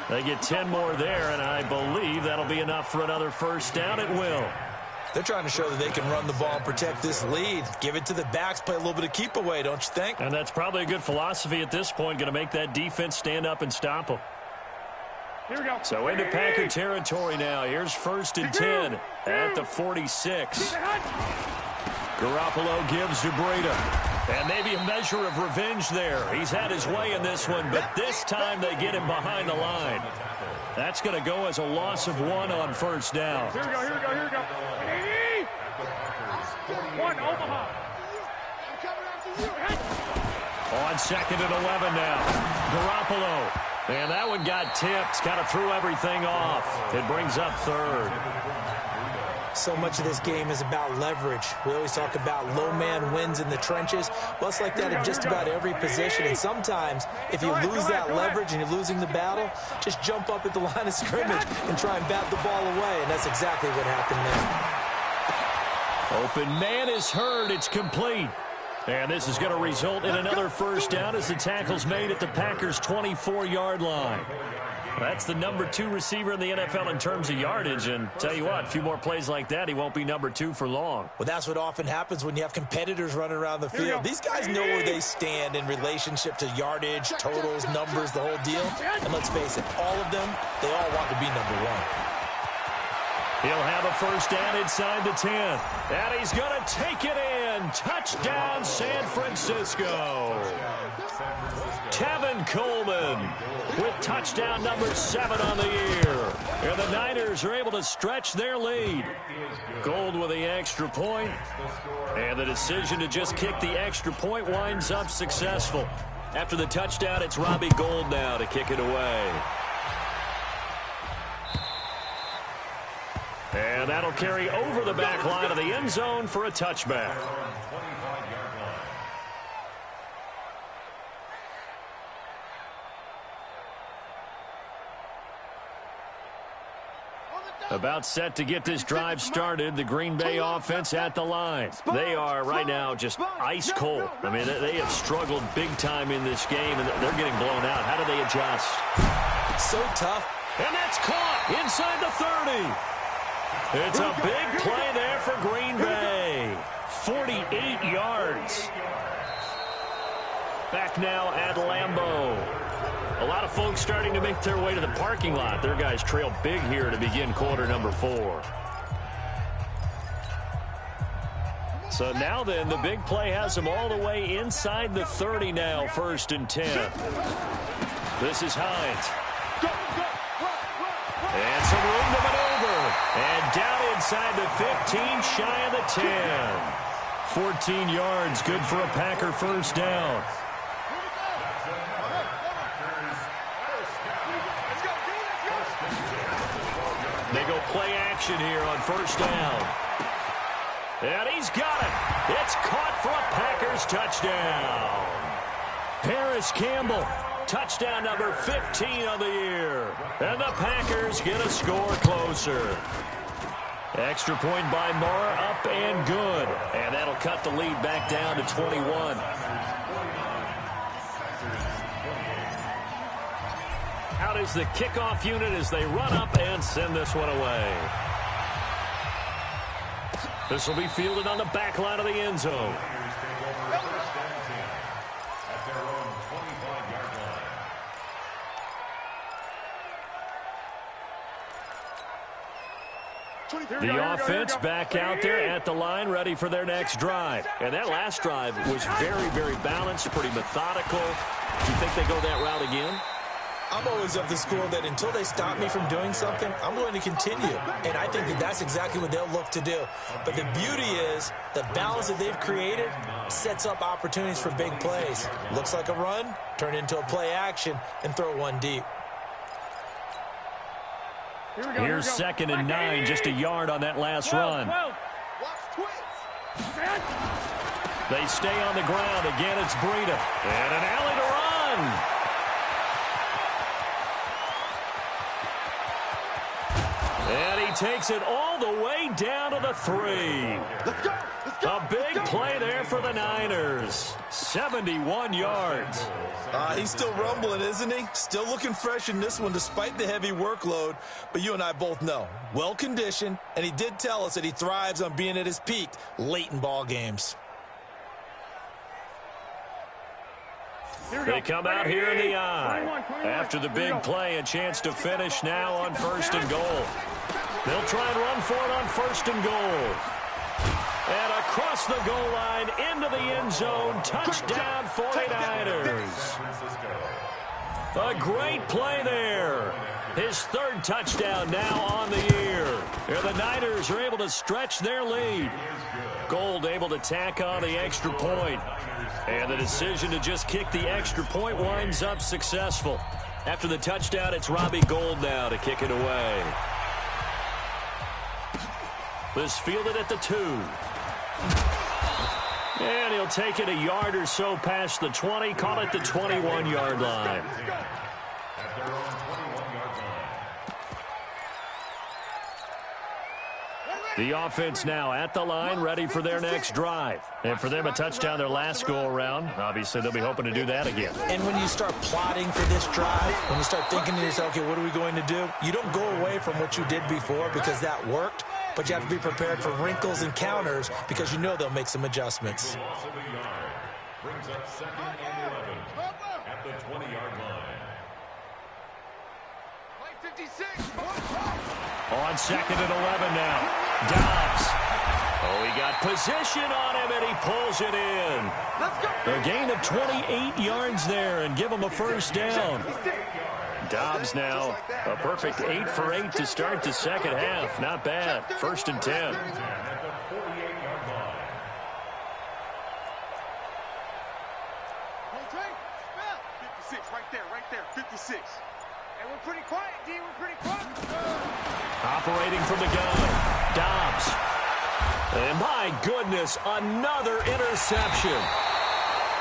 [SPEAKER 1] They get 10 more there, and I believe that'll be enough for another first down. It will.
[SPEAKER 4] They're trying to show that they can run the ball and protect this lead. Give it to the backs, play a little bit of keep away, don't you think?
[SPEAKER 1] And that's probably a good philosophy at this point, going to make that defense stand up and stop them.
[SPEAKER 2] Here we go.
[SPEAKER 1] So into Packer territory now. Here's 1st and 10 at the 46. Garoppolo gives to Breida. And maybe a measure of revenge there. He's had his way in this one, but this time they get him behind the line. That's going to go as a loss of 1 on first down.
[SPEAKER 2] Here we go. One, Omaha.
[SPEAKER 1] On 2nd and 11 now. Garoppolo. And that one got tipped. Kind of threw everything off. It brings up 3rd.
[SPEAKER 4] So much of this game is about leverage. We always talk about low man wins in the trenches. Well, it's like that in just about every position. And sometimes, if you lose that leverage and you're losing the battle, just jump up at the line of scrimmage and try and bat the ball away. And that's exactly what happened there.
[SPEAKER 1] Open man is heard. It's complete. And this is going to result in another first down as the tackle's made at the Packers' 24-yard line. That's the number 2 receiver in the NFL in terms of yardage. And tell you what, a few more plays like that, he won't be number 2 for long.
[SPEAKER 4] Well, that's what often happens when you have competitors running around the field. These guys know where they stand in relationship to yardage, totals, numbers, the whole deal. And let's face it, all of them, they all want to be number 1.
[SPEAKER 1] He'll have a first down inside the 10. And he's going to take it in. Touchdown, San Francisco. Tevin Coleman with touchdown number 7 on the year. And the Niners are able to stretch their lead. Gold with the extra point. And the decision to just kick the extra point winds up successful. After the touchdown, it's Robbie Gould now to kick it away. And that'll carry over the back line of the end zone for a touchback. About set to get this drive started, the Green Bay offense at the line. They are right now just ice cold. I mean, they have struggled big time in this game, and they're getting blown out. How do they adjust?
[SPEAKER 4] So tough.
[SPEAKER 1] And that's caught inside the 30. It's a big play there for Green Bay. 48 yards. Back now at Lambeau. A lot of folks starting to make their way to the parking lot. Their guys trail big here to begin quarter number 4. So now then, the big play has them all the way inside the 30 now, 1st and 10. This is Hines. And some room to maneuver. And down inside the 15, shy of the 10. 14 yards, good for a Packer first down. They go play action here on first down. And he's got it. It's caught for a Packers touchdown. Paris Campbell. Touchdown number 15 of the year. And the Packers get a score closer. Extra point by Moore, up and good. And that'll cut the lead back down to 21. Out is the kickoff unit as they run up and send this one away. This will be fielded on the back line of the end zone. The offense back out there at the line, ready for their next drive. And that last drive was very, very balanced, pretty methodical. Do you think they go that route again?
[SPEAKER 4] I'm always of the school that until they stop me from doing something, I'm going to continue. And I think that that's exactly what they'll look to do. But the beauty is the balance that they've created sets up opportunities for big plays. Looks like a run, turn into a play action, and throw one deep.
[SPEAKER 1] Here's 2nd and 9, just a yard on that last run. They stay on the ground. Again, it's Breida. And an alley to run. And he takes it all the way down to the 3.
[SPEAKER 2] Let's go.
[SPEAKER 1] A big play there for the Niners. 71 yards.
[SPEAKER 4] He's still rumbling, isn't he? Still looking fresh in this one despite the heavy workload. But you and I both know, well-conditioned, and he did tell us that he thrives on being at his peak late in ball games.
[SPEAKER 1] They come out here in the eye. After the big play, a chance to finish now on 1st and goal. They'll try and run for it on 1st and goal. And across the goal line into the end zone. Touchdown 49ers. A great play there. His 3rd touchdown now on the year. And the Niners are able to stretch their lead. Gould able to tack on the extra point. And the decision to just kick the extra point winds up successful. After the touchdown, it's Robbie Gould now to kick it away. This fielded at the 2. And he'll take it a yard or so past the 20, call it the 21-yard line.
[SPEAKER 3] At their own 21-yard line.
[SPEAKER 1] The offense now at the line, ready for their next drive. And for them, a touchdown their last go-around. Obviously, they'll be hoping to do that again.
[SPEAKER 4] And when you start plotting for this drive, when you start thinking to yourself, okay, what are we going to do? You don't go away from what you did before because that worked, but you have to be prepared for wrinkles and counters because you know they'll make some adjustments.
[SPEAKER 3] Loss of a yard. Brings up 2nd and 11 at the 20-yard line.
[SPEAKER 2] Play 56.
[SPEAKER 1] On 2nd and 11 now. Dobbs. Oh, he got position on him, and he pulls it in. A gain of 28 yards there and give him a first down. Dobbs now a perfect 8 for 8 to start the second half. Not bad. 1st and 10.
[SPEAKER 3] At the 48-yard line.
[SPEAKER 2] 56, right there, 56. And we're pretty quiet, D, we're pretty quiet.
[SPEAKER 1] Operating from the gun. Dobbs. And my goodness, another interception.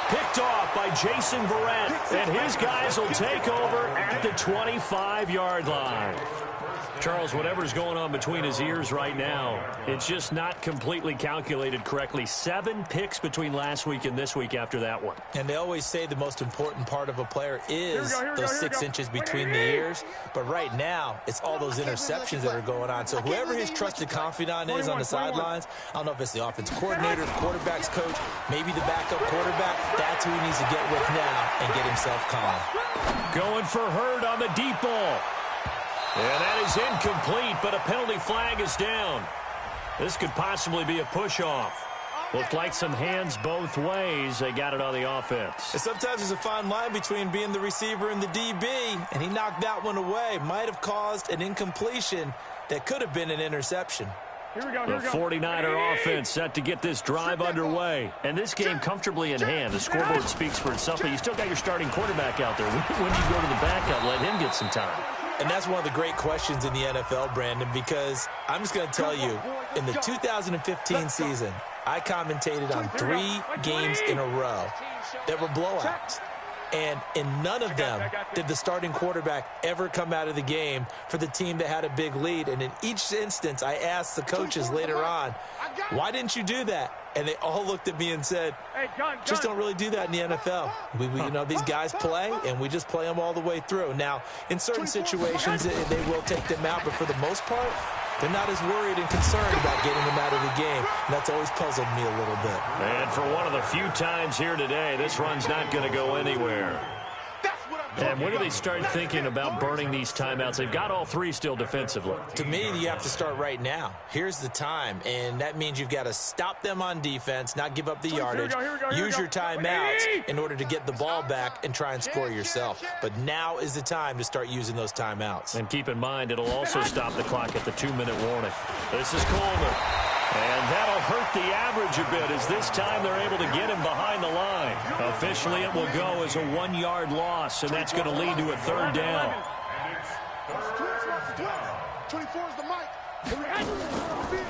[SPEAKER 1] Picked off by Jason Verrett, and his guys will take over at the 25-yard line. Charles, whatever's going on between his ears right now, it's just not completely calculated correctly. 7 picks between last week and this week after that one.
[SPEAKER 4] And they always say the most important part of a player is those 6 inches between the ears. But right now, it's all those interceptions that are going on. So whoever his trusted confidant is on the sidelines, I don't know if it's the offense coordinator, the quarterback's coach, maybe the backup quarterback, that's who he needs to get with now and get himself calm.
[SPEAKER 1] Going for Hurd on the deep ball. And that is incomplete, but a penalty flag is down. This could possibly be a push-off. Looked like some hands both ways. They got it on the offense.
[SPEAKER 4] And sometimes there's a fine line between being the receiver and the DB, and he knocked that one away. Might have caused an incompletion that could have been an interception.
[SPEAKER 2] Here we go,
[SPEAKER 1] The 49er offense set to get this drive underway. And this game comfortably in hand. The scoreboard speaks for itself, but you still got your starting quarterback out there. When you go to the backup, let him get some time.
[SPEAKER 4] And that's one of the great questions in the NFL, Brandon, because I'm just going to tell you, in the 2015 season, I commentated on 3 games in a row that were blowouts. And in none of them did the starting quarterback ever come out of the game for the team that had a big lead. And in each instance, I asked the coaches later on, why didn't you do that? And they all looked at me and said, just don't really do that in the NFL. We you know, these guys play, and we just play them all the way through. Now, in certain situations, they will take them out, but for the most part, they're not as worried and concerned about getting them out of the game. And that's always puzzled me a little bit.
[SPEAKER 1] And for one of the few times here today, this run's not going to go anywhere. And when do they start thinking about burning these timeouts? They've got all 3 still defensively.
[SPEAKER 4] To me, you have to start right now. Here's the time, and that means you've got to stop them on defense, not give up the yardage, use your timeouts in order to get the ball back and try and score yourself. But now is the time to start using those timeouts.
[SPEAKER 1] And keep in mind, it'll also stop the clock at the 2-minute warning. This is Coleman. And that'll hurt the average a bit as this time they're able to get him behind the line. Officially, it will go as a 1-yard loss, and that's going to lead to a 3rd down.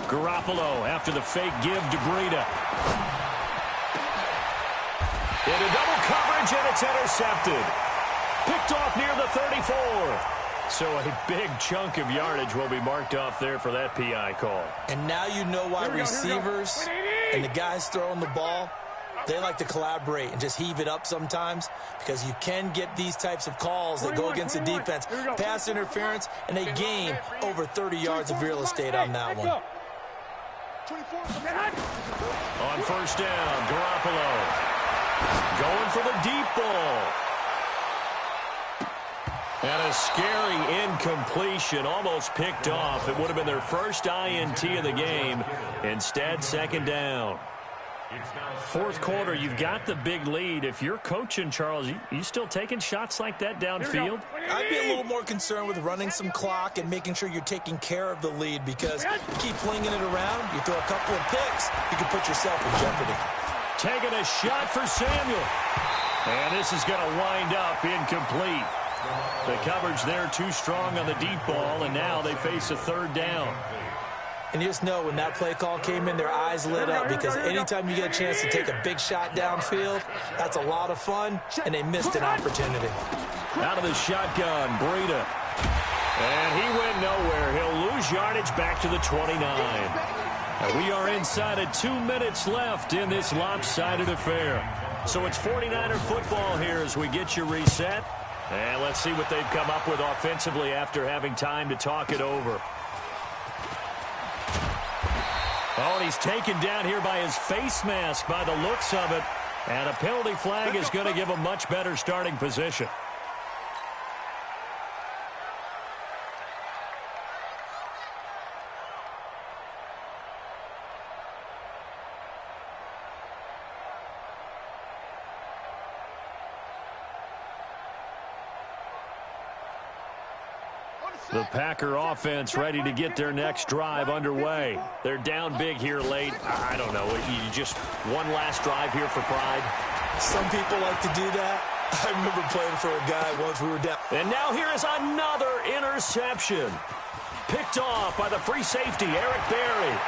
[SPEAKER 1] Garoppolo after the fake give to Breida. Into double coverage, and it's intercepted. Picked off near the 34. So a big chunk of yardage will be marked off there for that PI call.
[SPEAKER 4] And now you know why receivers and the guys throwing the ball, they like to collaborate and just heave it up sometimes because you can get these types of calls that go against the defense. Pass interference, and they gain over 30 yards of real estate on that one.
[SPEAKER 1] On 1st down, Garoppolo going for the deep ball. And a scary incompletion, almost picked off. It would have been their first INT of the game. Instead, 2nd down. 4th quarter, you've got the big lead. If you're coaching, Charles, you still taking shots like that downfield?
[SPEAKER 4] I'd be a little more concerned with running some clock and making sure you're taking care of the lead because you keep flinging it around, you throw a couple of picks, you can put yourself in jeopardy.
[SPEAKER 1] Taking a shot for Samuel. And this is going to wind up incomplete. The coverage there too strong on the deep ball, and now they face a 3rd down.
[SPEAKER 4] And you just know when that play call came in, their eyes lit up because anytime you get a chance to take a big shot downfield, that's a lot of fun, and they missed an opportunity.
[SPEAKER 1] Out of the shotgun, Breida. And he went nowhere. He'll lose lose yardage back to the 29. And we are inside of 2 minutes left in this lopsided affair. So it's 49er football here as we get you reset. And let's see what they've come up with offensively after having time to talk it over. Oh, and he's taken down here by his face mask by the looks of it. And a penalty flag is going to give him much better starting position. The Packer offense ready to get their next drive underway. They're down big here late. I don't know. You just one last drive here for pride.
[SPEAKER 4] Some people like to do that. I remember playing for a guy once we were down.
[SPEAKER 1] And now here is another interception. Picked off by the free safety, Eric Berry.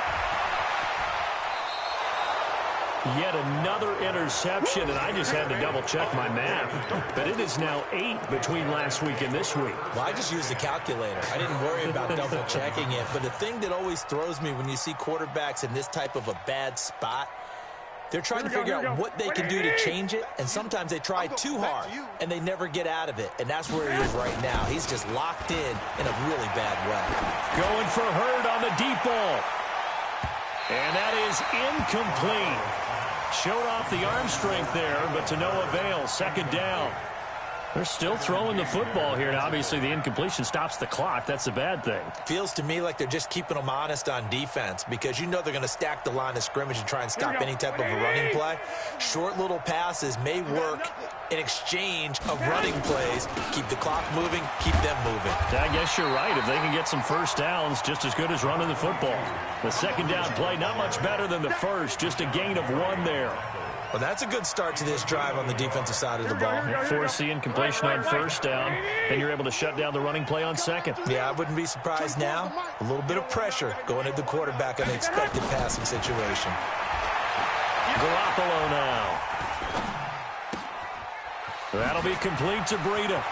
[SPEAKER 1] Yet another interception, and I just had to double-check my math. But it is now 8 between last week and this week.
[SPEAKER 4] Well, I just used the calculator. I didn't worry about double-checking it. But the thing that always throws me when you see quarterbacks in this type of a bad spot, they're trying to figure out what they can do to change it, and sometimes they try too hard, and they never get out of it. And that's where he is right now. He's just locked in a really bad way.
[SPEAKER 1] Going for Hurd on the deep ball. And that is incomplete. Showed off the arm strength there, but to no avail. Second down. They're still throwing the football here, and obviously the incompletion stops the clock. That's a bad thing.
[SPEAKER 4] Feels to me like they're just keeping them honest on defense because you know they're going to stack the line of scrimmage and try and stop any type of a running play. Short little passes may work in exchange of running plays. Keep the clock moving, keep them moving.
[SPEAKER 1] I guess you're right. If they can get some first downs, just as good as running the football. The second down play, not much better than the first, just a gain of 1 there.
[SPEAKER 4] Well, that's a good start to this drive on the defensive side of the ball.
[SPEAKER 1] Force the incompletion on first down, then you're able to shut down the running play on second.
[SPEAKER 4] Yeah, I wouldn't be surprised now. A little bit of pressure going at the quarterback in the expected passing situation.
[SPEAKER 1] Garoppolo now. That'll be complete to Breida.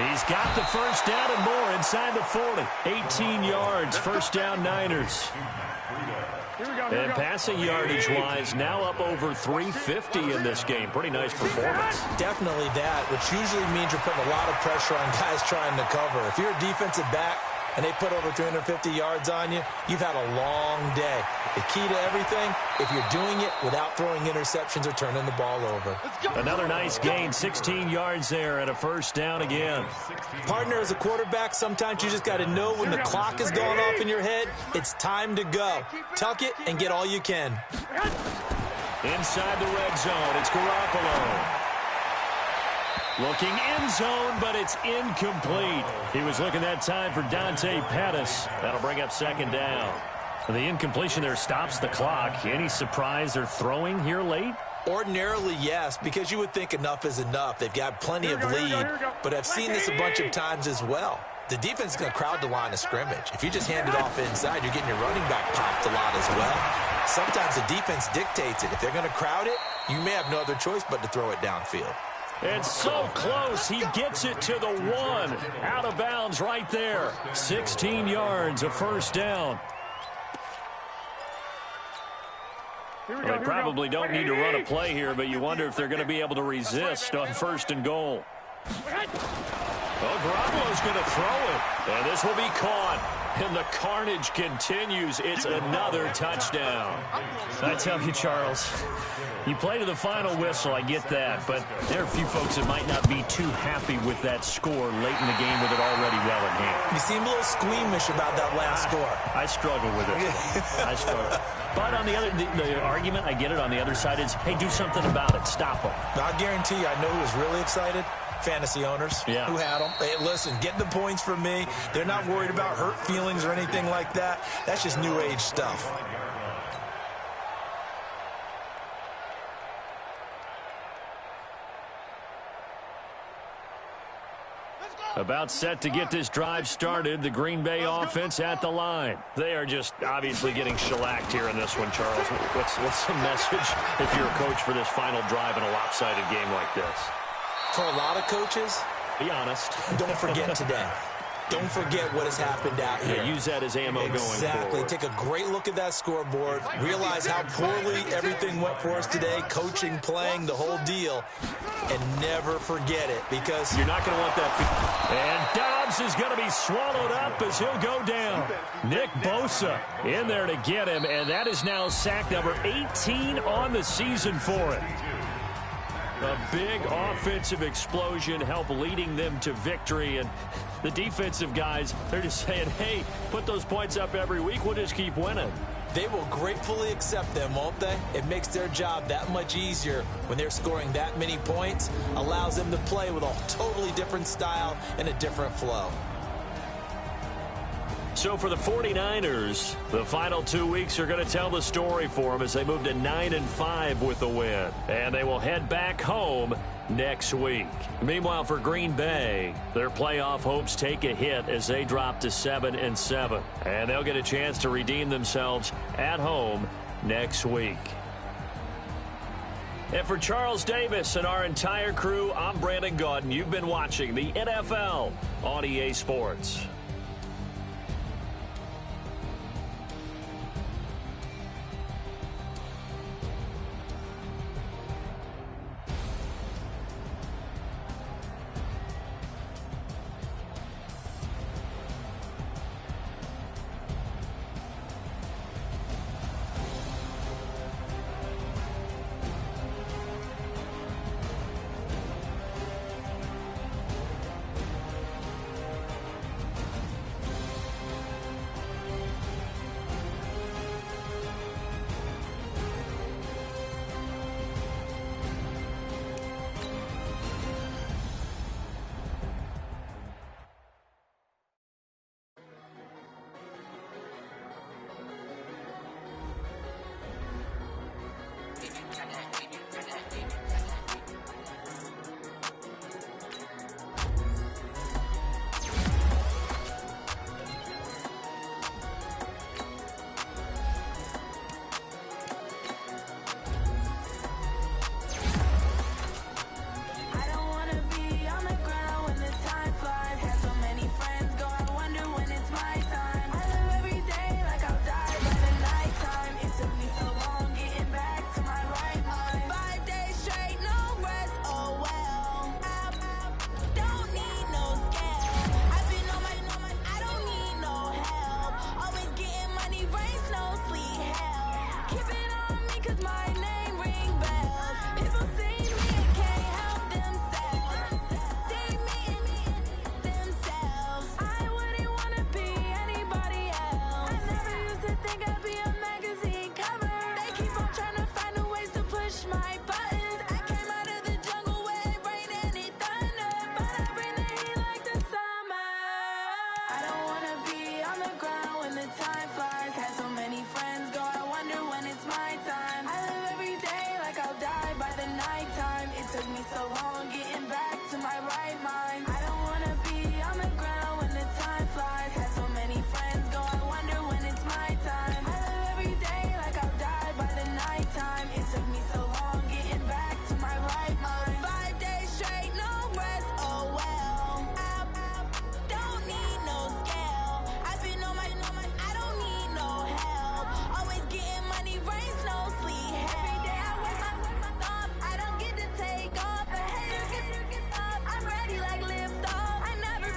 [SPEAKER 1] He's got the first down and more inside the 40. 18 yards, first down Niners. And passing yardage-wise, now up over 350 in this game. Pretty nice performance.
[SPEAKER 4] Definitely that, which usually means you're putting a lot of pressure on guys trying to cover. If you're a defensive back and they put over 350 yards on you, you've had a long day. The key to everything, if you're doing it without throwing interceptions or turning the ball over.
[SPEAKER 1] Another nice gain, 16 yards there and a first down again.
[SPEAKER 4] Partner, as a quarterback, sometimes you just got to know when the clock is going off in your head, it's time to go. Tuck it and get all you can.
[SPEAKER 1] Inside the red zone, it's Garoppolo. Looking end zone, but it's incomplete. He was looking that time for Dante Pettis. That'll bring up second down. The incompletion there stops the clock. Any surprise they're throwing here late?
[SPEAKER 4] Ordinarily, yes, because you would think enough is enough. They've got plenty of lead, but I've seen this a bunch of times as well. The defense is going to crowd the line of scrimmage. If you just hand it off inside, you're getting your running back popped a lot as well. Sometimes the defense dictates it. If they're going to crowd it, you may have no other choice but to throw it downfield.
[SPEAKER 1] It's so close. He gets it to the 1. Out of bounds right there. 16 yards, a first down. They probably don't need to run a play here, but you wonder if they're going to be able to resist on first and goal. Well, Garoppolo's going to throw it, and this will be caught. And the carnage continues. It's another touchdown. I tell you, Charles, you play to the final whistle, I get that, but there are a few folks that might not be too happy with that score late in the game with it already well in hand.
[SPEAKER 4] You seem a little squeamish about that last score.
[SPEAKER 1] I struggle with it. I struggle. But on the other, the argument, I get it, on the other side is, hey, do something about it. Stop them.
[SPEAKER 4] I guarantee you, I know who was really excited. Fantasy owners who had them. Hey, listen, get the points from me. They're not worried about hurt feelings or anything like that. That's just new age stuff.
[SPEAKER 1] About set to get this drive started, the Green Bay offense at the line. They are just obviously getting shellacked here in this one, Charles. What's the message if you're a coach for this final drive in a lopsided game like this?
[SPEAKER 4] For a lot of coaches,
[SPEAKER 1] be honest.
[SPEAKER 4] Don't forget today. Don't forget what has happened out here.
[SPEAKER 1] Yeah, use that as ammo going forward.
[SPEAKER 4] Exactly. Take a great look at that scoreboard. Realize how poorly everything went for us today. Coaching, playing, the whole deal. And never forget it, because
[SPEAKER 1] you're not going to want that. And Dobbs is going to be swallowed up as he'll go down. Nick Bosa in there to get him, and that is now sack number 18 on the season for it. A big offensive explosion helped leading them to victory, and the defensive guys, they're just saying, hey, put those points up every week, we'll just keep winning.
[SPEAKER 4] They will gratefully accept them, won't they? It makes their job that much easier when they're scoring that many points, allows them to play with a totally different style and a different flow.
[SPEAKER 1] So for the 49ers, the final 2 weeks are going to tell the story for them as they move to 9-5 with the win. And they will head back home next week. Meanwhile, for Green Bay, their playoff hopes take a hit as they drop to 7-7. And they'll get a chance to redeem themselves at home next week. And for Charles Davis and our entire crew, I'm Brandon Gaudin. You've been watching the NFL on EA Sports.
[SPEAKER 7] I never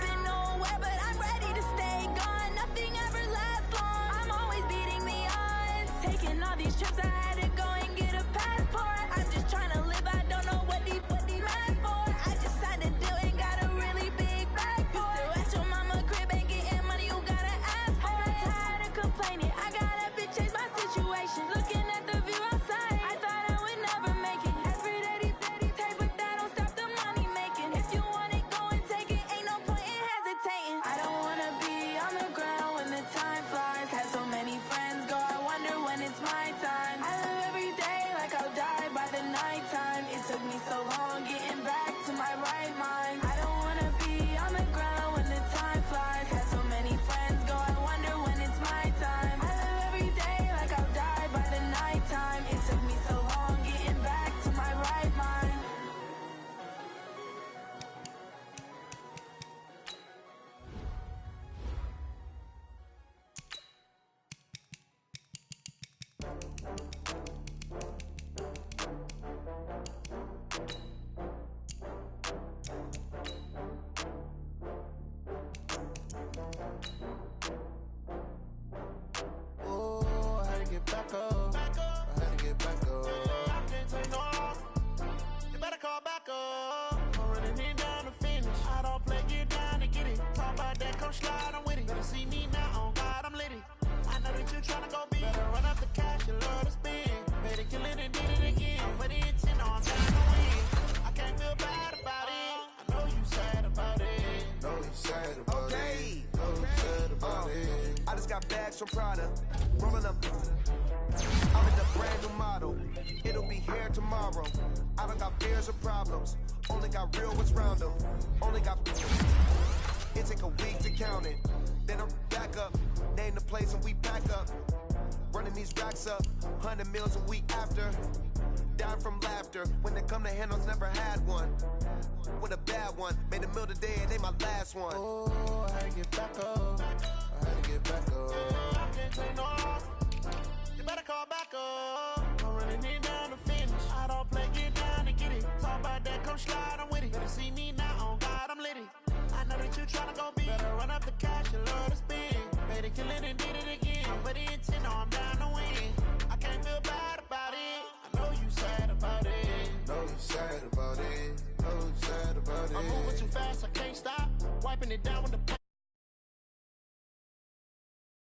[SPEAKER 7] gon' slide, I'm with it. Better see me now, on God, I'm litty. I know that you tryna go big. Better run up the cash, you love to spend. Better kill it and did it again. But the intent, no, I'm trying to win. I can't feel bad about it. I know you sad about it.
[SPEAKER 8] Know you sad about it. Know you sad about it.
[SPEAKER 7] I just got bags from Prada. Rolling up. I'm in the brand new model. It'll be here tomorrow. I don't got fears or problems. Only got real what's round them. Only got. It take a week to count it. Then I'm back up. Name the place and we back up. Running these racks up. 100 meals a week after. Dying from laughter. When it come to handles, never had one. With a bad one. Made a meal today and they my last one.
[SPEAKER 8] Oh, I had to get back up. I had to get back up.
[SPEAKER 7] I can't take no off. You better call back up. I'm running in